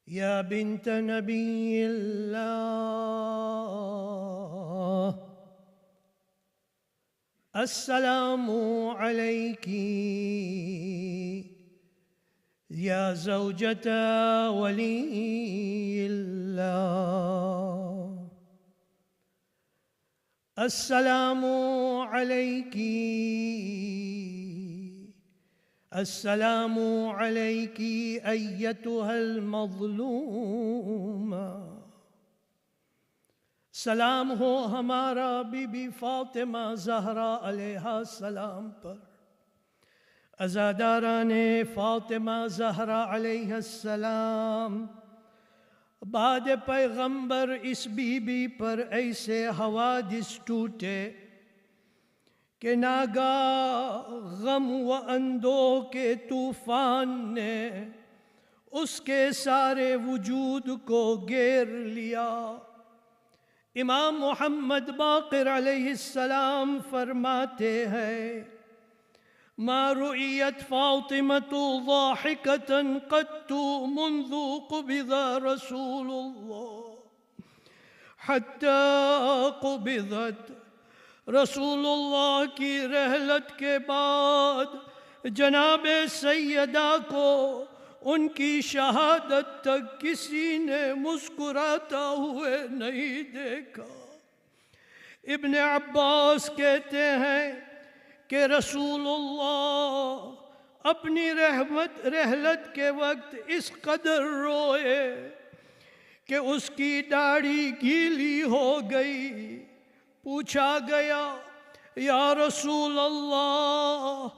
ya bint nabiyillah السلام علیکی یا زوجۃ ولی اللہ، السلام علیکی، السلام علیکی ایتھا المظلومہ، سلام ہو ہمارا be be Fatima Zahra علیہ السلام پر، عزاداران فاطمہ زہرا علیہ السلام، بعد پیغمبر اس بی بی پر ایسے حوادث ٹوٹے کہ ناگاہ غم و اندوہ کے طوفان نے اس کے سارے وجود کو گھیر لیا۔ امام محمد باقر علیہ السلام فرماتے ہیں: ما رؤیت فاطمة ضاحکة قط منذ قبض رسول اللہ حتی قبضت، رسول اللہ کی رحلت کے بعد جناب سیدہ کو ان کی شہادت تک کسی نے مسکراتا ہوئے نہیں دیکھا۔ ابن عباس کہتے ہیں کہ رسول اللہ اپنی رحلت کے وقت اس قدر روئے کہ اس کی داڑھی گیلی ہو گئی۔ پوچھا گیا: یا رسول اللہ،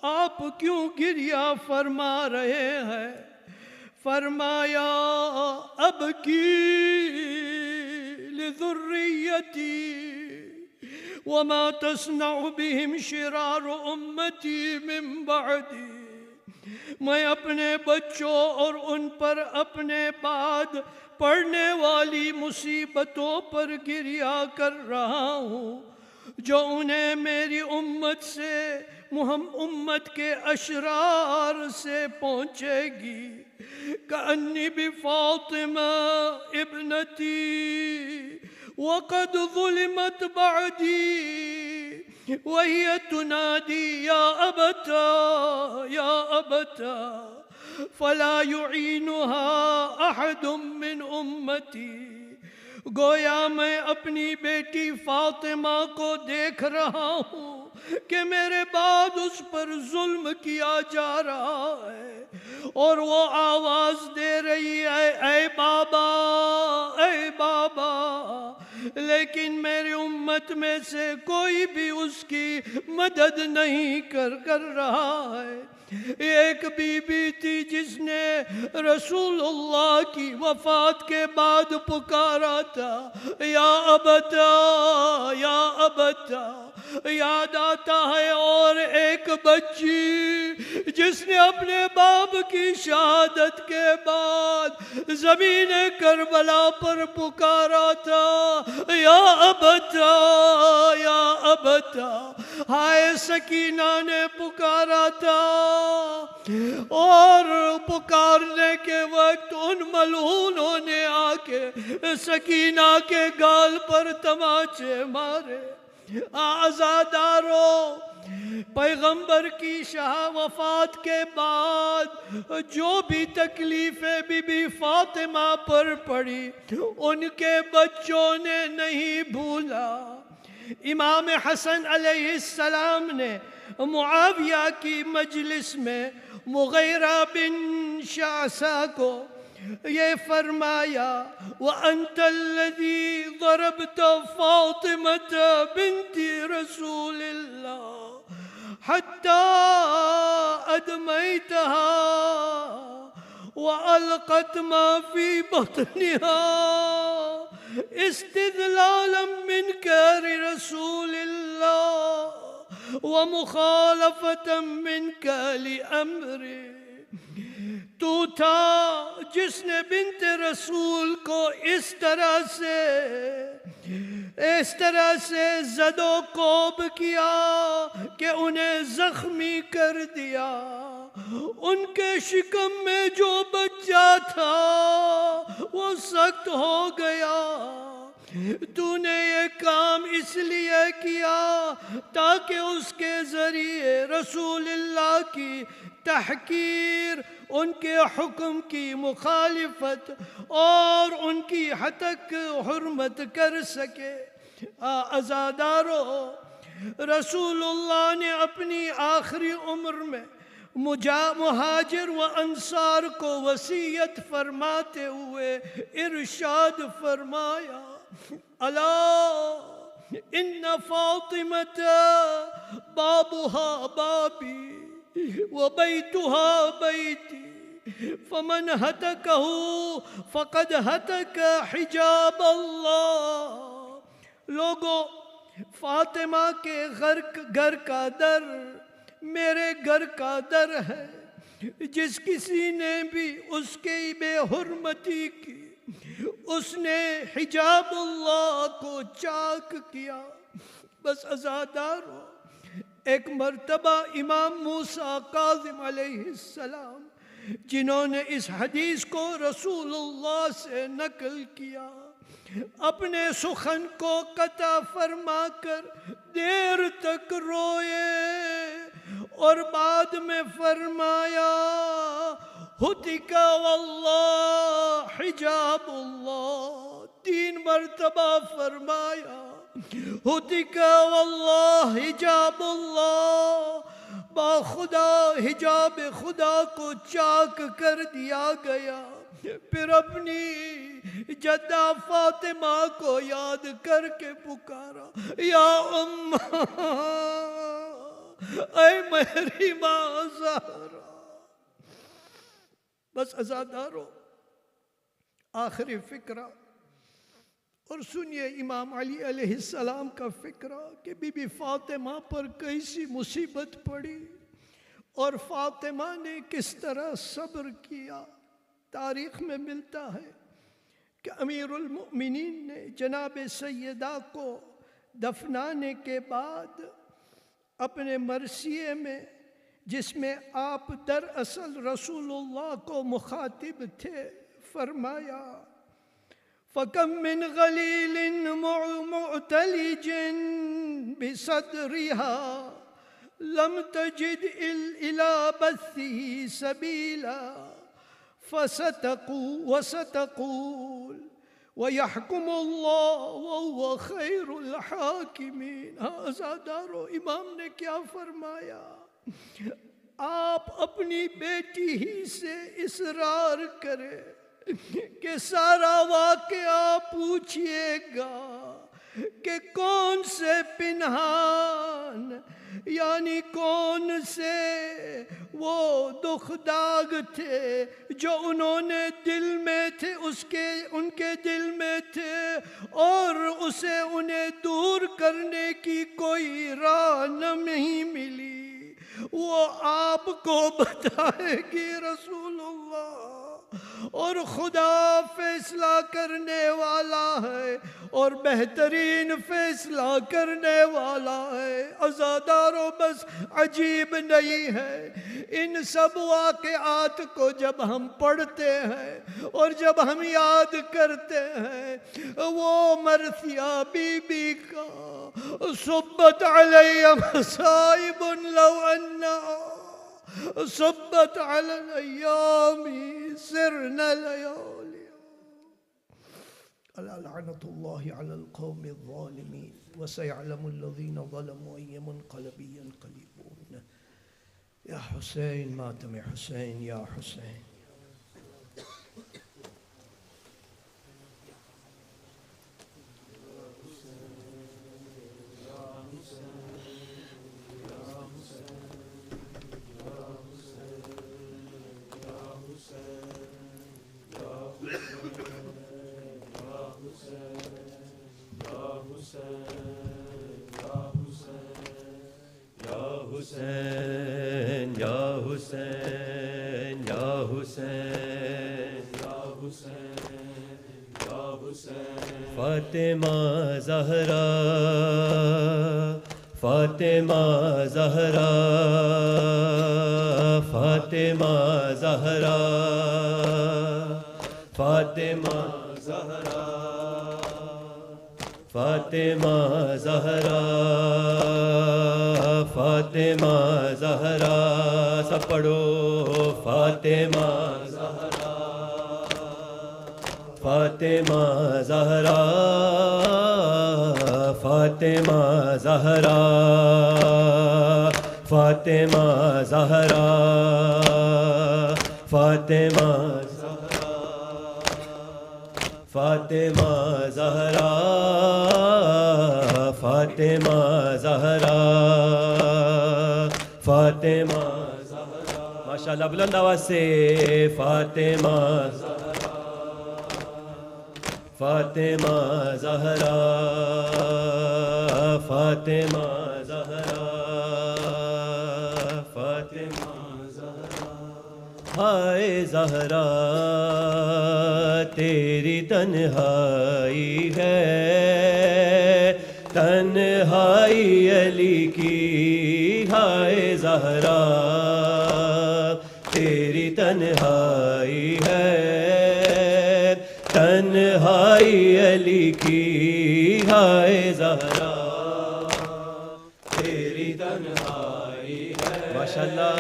آپ کیوں گریہ فرما رہے ہیں؟ فرمایا: ابکی لذریتی وما تصنع بهم شرار امتی من بعدی، میں اپنے بچوں اور ان پر اپنے بعد پڑنے والی مصیبتوں پر گریہ کر رہا ہوں جو انہیں میری امت کے اشرار سے پہنچے گی۔ کأنی بفاطمہ ابنتی وقد ظلمت بعدی وہی تنادی یا ابتا یا ابتا فلا يعینها احد من امتی۔ گویا میں اپنی بیٹی فاطمہ کو دیکھ رہا ہوں کہ میرے بعد اس پر ظلم کیا جا رہا ہے، اور وہ آواز دے رہی ہے: اے بابا، اے بابا، لیکن میری امت میں سے کوئی بھی اس کی مدد نہیں کر رہا ہے۔ ایک بی بی تھی جس نے رسول اللہ کی وفات کے بعد پکارا تھا: یا ابتا یا ابتا، یاد آتا ہے۔ اور ایک بچی جس نے اپنے باپ کی شہادت کے بعد زمین کربلا پر پکارا تھا: یا ابتا یا ابتا، ہائے سکینہ نے پکارا تھا، اور پکارنے کے وقت ان ملعونوں نے آ کے سکینہ کے گال پر تماچے مارے۔ عزادارو، پیغمبر کی وفات کے بعد جو بھی تکلیفیں بی بی فاطمہ پر پڑی ان کے بچوں نے نہیں بھولا۔ امام حسن علیہ السلام نے معاویہ کی مجلس میں مغیرہ بن شعثہ کو یہ فرمایا: وَأَنْتَ الَّذِي ضَرَبْتَ فَاطِمَةَ بِنْتِ رَسُولِ اللَّهِ حَتَّى أَدْمَيْتَهَا وَأَلْقَتْ مَا فِي بَطْنِهَا استدلالا منك لرسول الله ومخالفة منك لأمره۔ تو تھا جس نے بنت رسول کو اس طرح سے زد و کوب کیا کہ انہیں زخمی کر دیا۔ ان کے شکم میں جو بچہ تھا وہ سخت ہو گیا، تو نے یہ کام اس لیے کیا تاکہ اس کے ذریعے رسول اللہ کی تحقیر، ان کے حکم کی مخالفت اور ان کی ہتک حرمت کر سکے۔ عزادارو، رسول اللہ نے اپنی آخری عمر میں مہاجر و انصار کو وصیت فرماتے ہوئے ارشاد فرمایا، الا ان فاطمۃ بابها بابی و بیتها بیتی فمن ہتکہ فقد ہتک حجاب اللہ۔ لوگوں، فاطمہ کے گھر کا در میرے گھر کا در ہے۔ جس کسی نے بھی اس کی بے حرمتی کی، اس نے حجاب اللہ کو چاک کیا۔ بس عزادارو، ایک مرتبہ امام موسیٰ کاظم علیہ السلام، جنہوں نے اس حدیث کو رسول اللہ سے نقل کیا، اپنے سخن کو قطع فرما کر دیر تک روئے اور بعد میں فرمایا، ہتک واللہ حجاب اللہ۔ 3 مرتبہ فرمایا، ہتک واللہ حجاب اللہ، با خدا حجاب خدا کو چاک کر دیا گیا۔ پھر اپنی جدہ فاطمہ کو یاد کر کے پکارا، یا اماں، اے میری ماں زہرا۔ بس عزادارو، آخری فکرہ، اور سنیے امام علی علیہ السلام کا فکرہ کہ بی بی فاطمہ پر کیسی مصیبت پڑی اور فاطمہ نے کس طرح صبر کیا۔ تاریخ میں ملتا ہے کہ امیر المؤمنین نے جناب سیدہ کو دفنانے کے بعد اپنے مرثیے میں، جس میں آپ دراصل رسول اللہ کو مخاطب تھے، فرمایا، فَكَم مِّن غَلِيلٍ مُعْتَلِجٍ بِصَدْرِهَا لَمْ تَجِدْ إِلَى بَثِّهِ سَبِيلًا وَسَتَقُول وَيَحْكُمُ اللَّهُ وَهُوَ خَيْرُ الْحَاكِمِينَ۔ عزادارو، امام نے کیا فرمایا؟ آپ اپنی بیٹی ہی سے اصرار کرے کہ سارا واقعہ پوچھئے گا کہ کون سے پنہان، یعنی کون سے وہ دکھ داغ تھے جو انہوں نے دل میں تھے، ان کے دل میں تھے، اور اسے انہیں دور کرنے کی کوئی راہ نہیں ملی، وہ آپ کو بتائے گی رسول اللہ۔ اور خدا فیصلہ کرنے والا ہے اور بہترین فیصلہ کرنے والا ہے۔ عزادارو، بس عجیب نہیں ہے، ان سب واقعات کو جب ہم پڑھتے ہیں اور جب ہم یاد کرتے ہیں، وہ مرثیہ بی بی کا صبت علی مصائب لو انہا صبت علی الایام سرنا لیالیا۔ لعنت اللہ علی القوم الظالمین وسيعلم الذين ظلموا أي منقلب ينقلبون۔ یا حسین، ماتم حسین، یا حسین۔ حسین یا حسین یا حسین یا حسین یا حسین۔ فاطمہ زہرا، فاطمہ زہرا، فاطمہ زہرا، فاطمہ زہرا، فاطمہ زہرا فاطمہ زہرا سب پڑھو فاطمہ زہرا فاطمہ زہرا فاطمہ زہرا فاطمہ زہرا فاطمہ فاطمہ زہرا فاطمہ زہرا فاطمہ زہرا ماشاء اللہ بلند آواز سے فاطمہ زہرا فاطمہ زہرا فاطمہ زہرا فاطمہ زہرا ہائے زہرا تیری تنہائی ہے تنہائی علی کی ہائے زہرا تیری تنہائی ہے تنہائی علی کی ہائے زہرا تیری تنہائی ہے ماشاءاللہ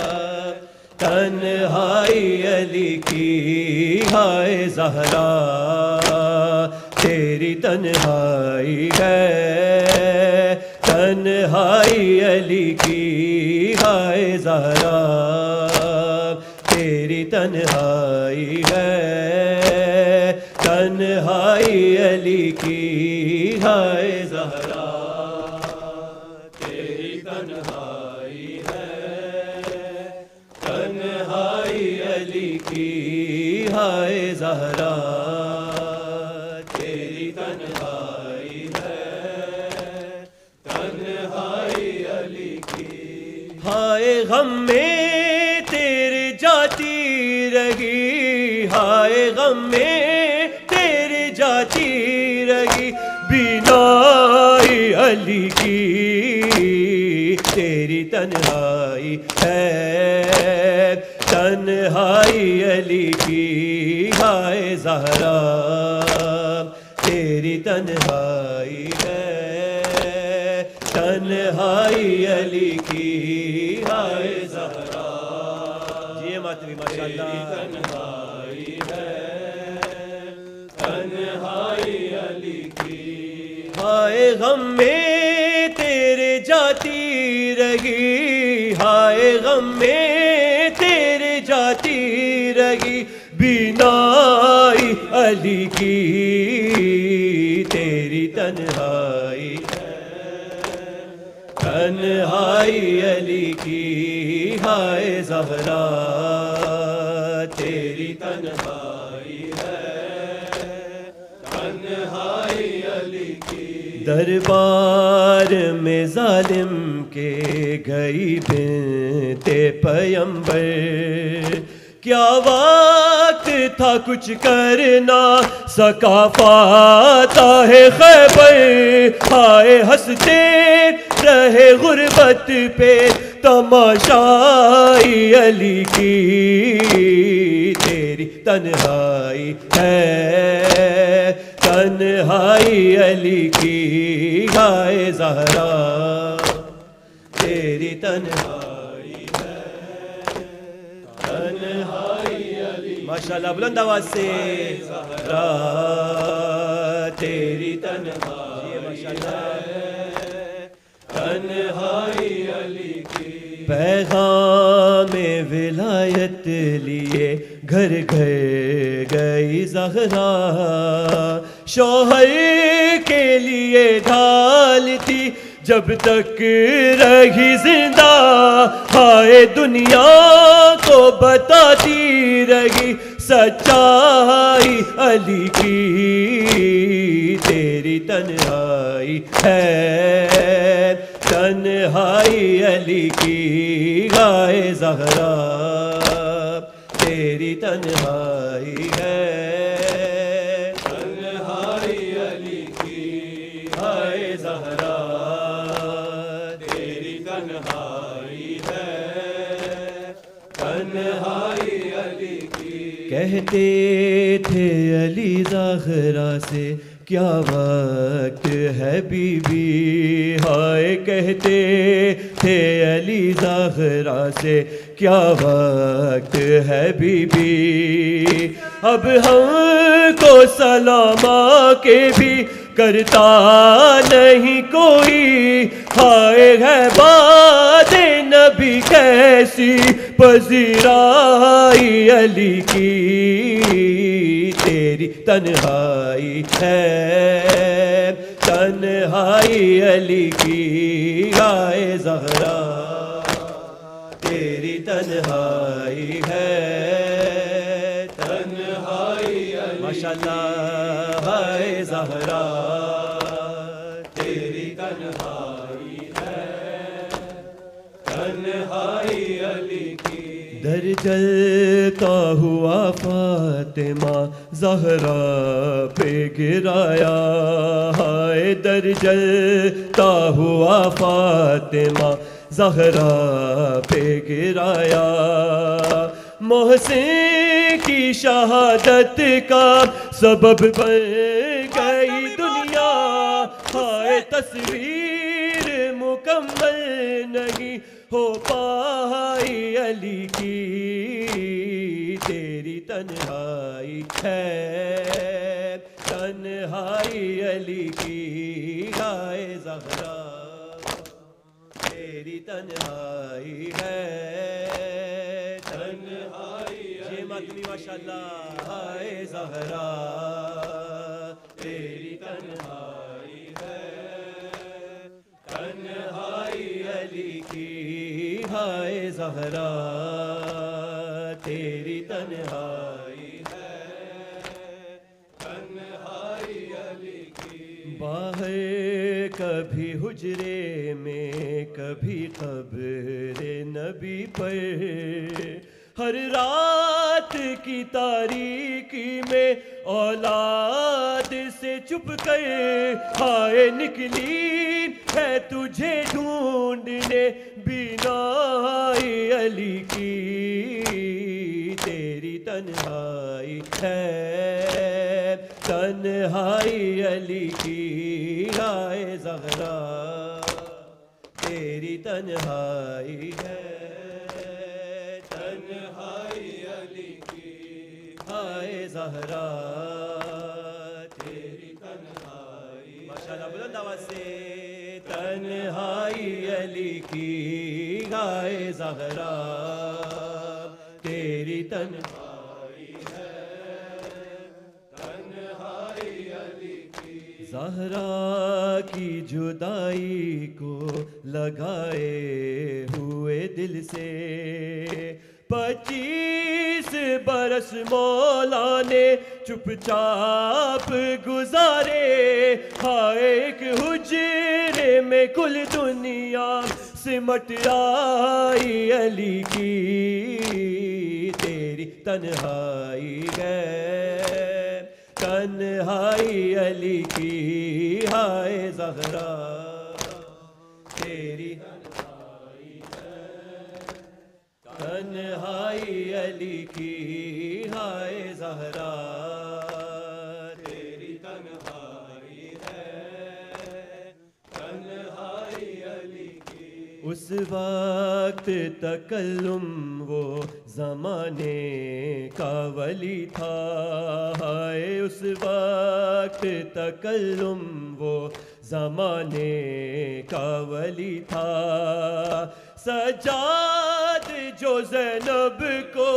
تنہائی علی کی ہائے زہرا تیری تنہائی ہے تنہائی علی کی ہائے زہرا تیری تنہائی ہے تنہائی علی کی ہائے زہرا تیری تنہائی ہے تنہائی علی کی ہائے زہرا تیری تنہائی ہے تنہائی علی کی ہائے غم میں تیرے جاتی رہی ہائے غم میں تیرے جاتی رہی بینائی علی کی تیری تنہائی ہے تنہائی علی کی ہائے زہرا تیری تنہائی ہے تنہائی علی کی ہائے زہرا جی ماتوی ماشاءاللہ تنہائی ہے تنہائی علی کی ہائے غم میں تیرے جاتی رہی ہائے غم میں تیرے جاتی رہی بینائی علی کی تیری تنہائی ہے تنہائی علی کی ہائے زہرا تیری تنہائی ہے تنہائی علی کی دربار میں ظالم کے گئی بنت پیمبر کیا وقت تھا کچھ کرنا ثقافت ہے خیبر ہائے ہنستے رہے غربت پہ تماشائی علی کی تیری تنہائی ہے تنہائی علی کی ہائے زہرا تیری تنہائی ہے تنہائی علی ماشاءاللہ بلند آواز سے زہرا تیری تنہائی ماشاءاللہ تنہائی علی کی پیغام ولایت لیے گھر گھر گئی زہرا شوہر کے لیے ڈھالتی جب تک رہی زندہ ہائے دنیا کو بتاتی رہی سچائی علی کی تیری تنہائی ہے تنہائی علی کی ہائے زہرا تیری تنہائی ہے تنہائی علی کی ہائے زہرا تیری تنہائی ہے تنہائی علی کی کہتے تھے علی زہرا سے کیا وقت ہے بی بی ہائے کہتے تھے علی زہرا سے کیا وقت ہے بی بی اب ہم کو سلام کے بھی کرتا نہیں کوئی ہائے ہے بات نبی کیسی پذیرائی علی کی تیری تنہائی ہے تنہائی علی کی ہائے زہرا تیری تنہائی ہے تنہائی علی ماشاءاللہ ہائے زہرا تیری تنہائی ہے تنہائی علی کی در جلتا ہوا فاطمہ زہرا پہ گرایا ہائے در جلتا ہوا فاطمہ زہرا پہ گرایا محسن کی شہادت کا سبب بن گئی دنیا ہائے تصویر مکمل نہیں ہو پائی علی کی تیری تنہائی ہے تنہائی علی کی ہائے زہرا تیری تنہائی ہے تنہائی جی ماتمی ماشاءاللہ ہائے زہرا تیری تنہائی ہے تنہائی علی کی ہائے زہرا تیری تنہائی ہے تنہائی علی کی باہر کبھی حجرے میں کبھی قبر نبی پر ہر رات کی تاریکی میں اولاد سے چھپ کر ہائے نکلی ہے تجھے ڈھونڈنے بینائی علی کی تیری تنہائی ہے تنہائی علی کی ہائے زہرا تیری تنہائی ہے تنہائی علی کی ہائے زہرا تیری تنہائی ماشاءاللہ بلند آواز سے تنہائی علی کی ہائے زہرا تیری تنہائی ہے تنہائی علی کی زہرا کی جدائی کو لگائے ہوئے دل سے 25 برس مولا نے چپ چاپ گزارے ہائے ایک حجرے میں کل دنیا سمٹ آئی علی کی تیری تنہائی ہے تنہائی علی کی ہائے زہرا تیری تنہائی علی کی ہائے زہرا تیری تنہائی ہے تنہائی علی کی اس وقت تکلم وہ زمانے کا ولی تھا ہائے اس وقت تکلم وہ زمانے کا ولی تھا سجاد جو زینب کو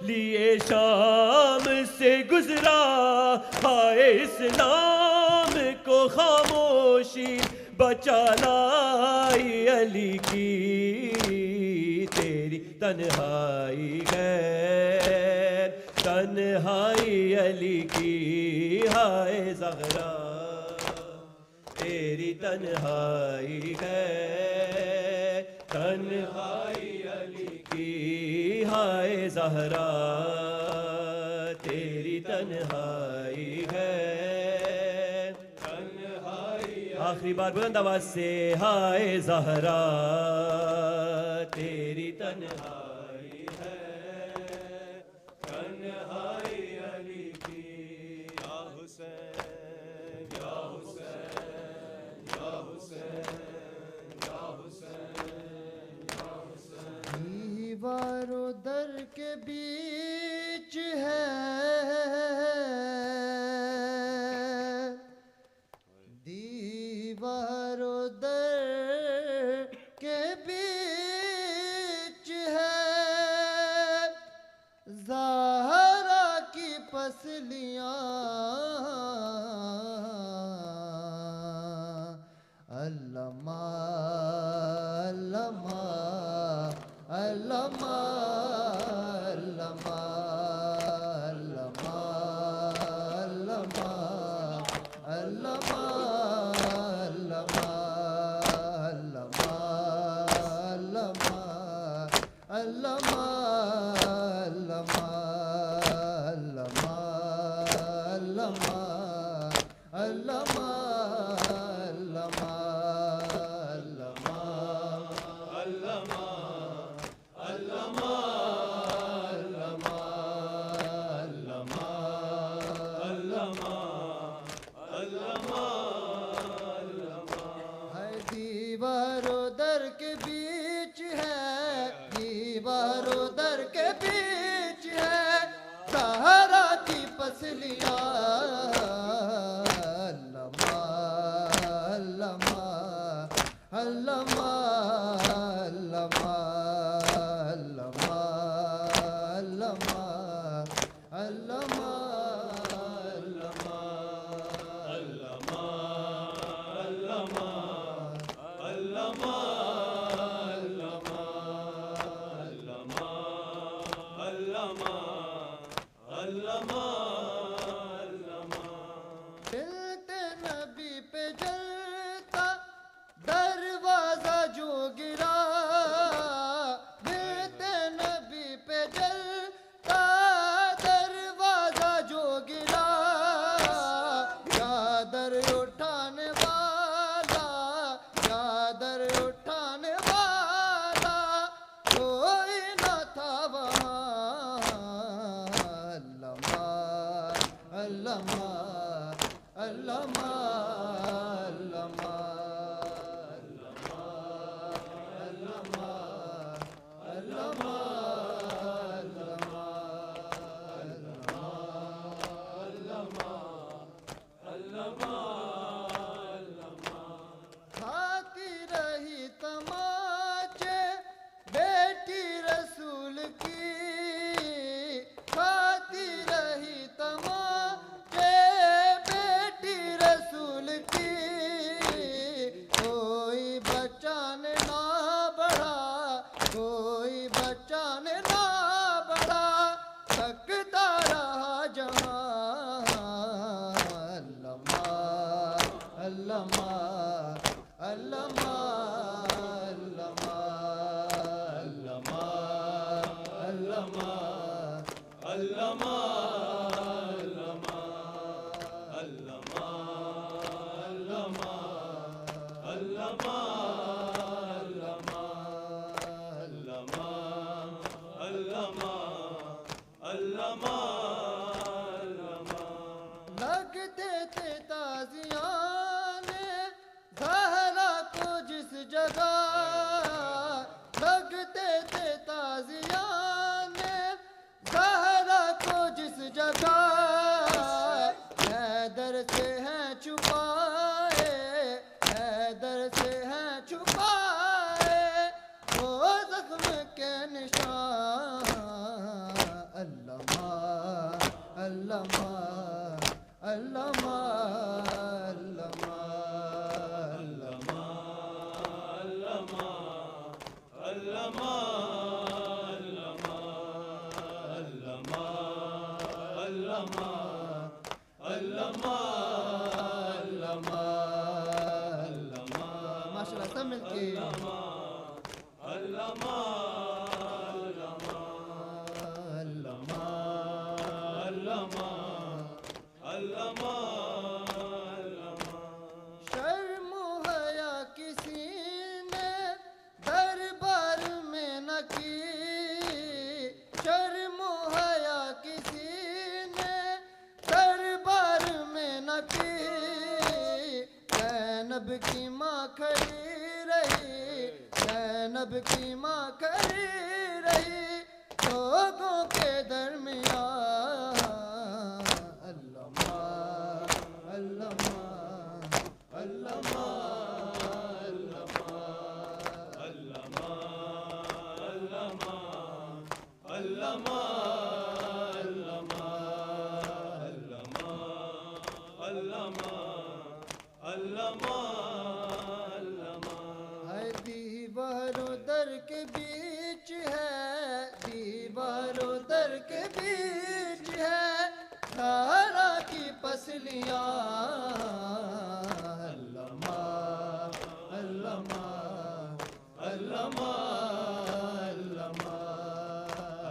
لیے شام سے گزرا ہائے اسلام کو خاموشی بچا لائی علی کی تیری تنہائی ہے تنہائی علی کی ہائے زہرا تیری تنہائی ہے تنہائی علی کی ہائے زہرا تیری تنہائی ہے تنہائی آخری بار بلند آواز سے ہائے زہرا تیری تنہائی ہے تنہائی علی کی یا حسین یا دیوار و در کے بیچ ہے دیوار و در کے بیچ ہے زہرا کی پسلیاں علامہ علامہ علامہ علامہ علامہ علامہ علامہ علامہ دیوار و در کے بیچ ہے دیوار و در کے بیچ ہے سہارا کی پسلیاں علامہ علامہ علامہ علامہ علامہ علامہ چلتے نبی پہ جلتا دروازہ جو گرا چلتے نبی پہ جلتا دروازہ جو گرا چادر اٹھانے والا چادر اٹھانے والا کوئی نہ تھا وہاں علامہ علامہ علامہ علامہ علامہ کھاتی رہی تماچے بیٹی رسول کی کھاتی رہی تماچے بیٹی رسول کی کوئی بچانے نہ بڑھا کوئی بچانے نہ بڑھا تھکتا رہا جہاں علامہ علامہ علامہ علامہ علامہ علامہ لگتے تھے تازیان زہرا کو جس جگہ لگتے تھے تازیان زہرا کو جس جگہ حیدر سے ہیں چھپائے حیدر سے ہیں چھپائے وہ زخم کے نشان علامہ علامہ علامہ ماشاء اللہ سب مل کے شرم و حیا کسی نے دربار میں نہ کی شرم و حیا کسی نے دربار میں نہ کی زینب کی ماں ماں کھڑی رہی زینب کی ماں کھڑی رہی لوگوں کے درمیان علامہ علامہ علامہ دیوار و در کے بیچ ہے دیوار و در کے بیچ ہے تارا کی پسلیاں علامہ علامہ علامہ علامہ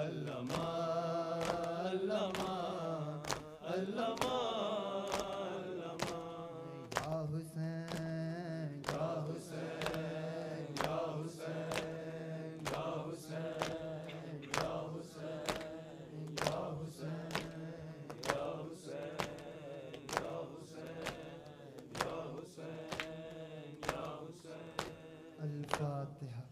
علامہ علامہ علامہ یا حسین یا حسین یا حسین یا حسین یا حسین یا حسین یا حسین یا حسین یا حسین یا حسین الفاتحہ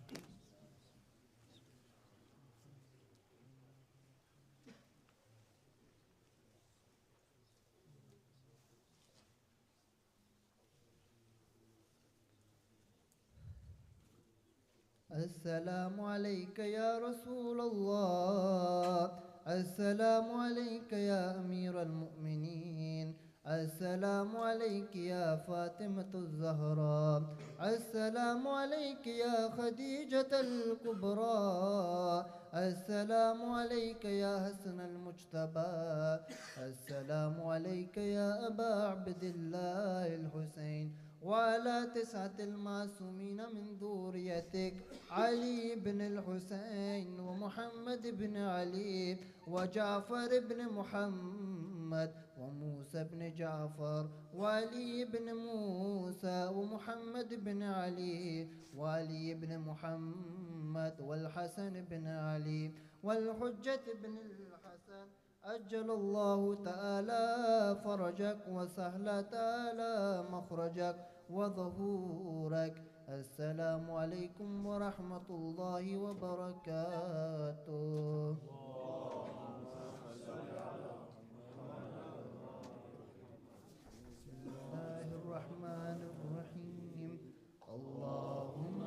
السلام عليك يا رسول الله السلام عليك يا أمير المؤمنين السلام عليك يا فاطمة الزهراء السلام عليك يا خديجة الكبرى السلام عليك يا حسن المجتبى السلام عليك يا أبا عبد الله الحسين وعلى 9 المعصومين من ذريتك علي بن الحسين ومحمد بن علي وجعفر بن محمد وموسى بن جعفر وعلي بن موسى ومحمد بن علي وعلي بن محمد والحسن بن علي والحجة بن الحسن أجل الله تعالى فرجك وسهل تعالى مخرجك وظهورك السلام عليكم ورحمة الله وبركاته بسم الله الرحمن الرحيم اللهم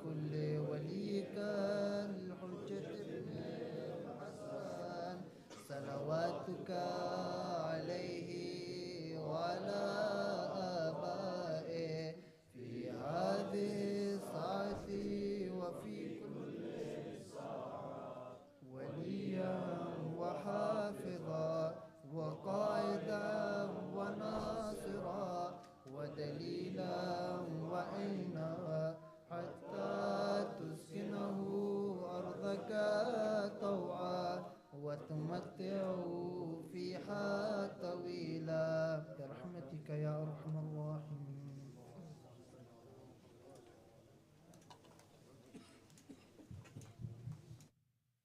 كل وليك الحجة بن الحسن صلواتك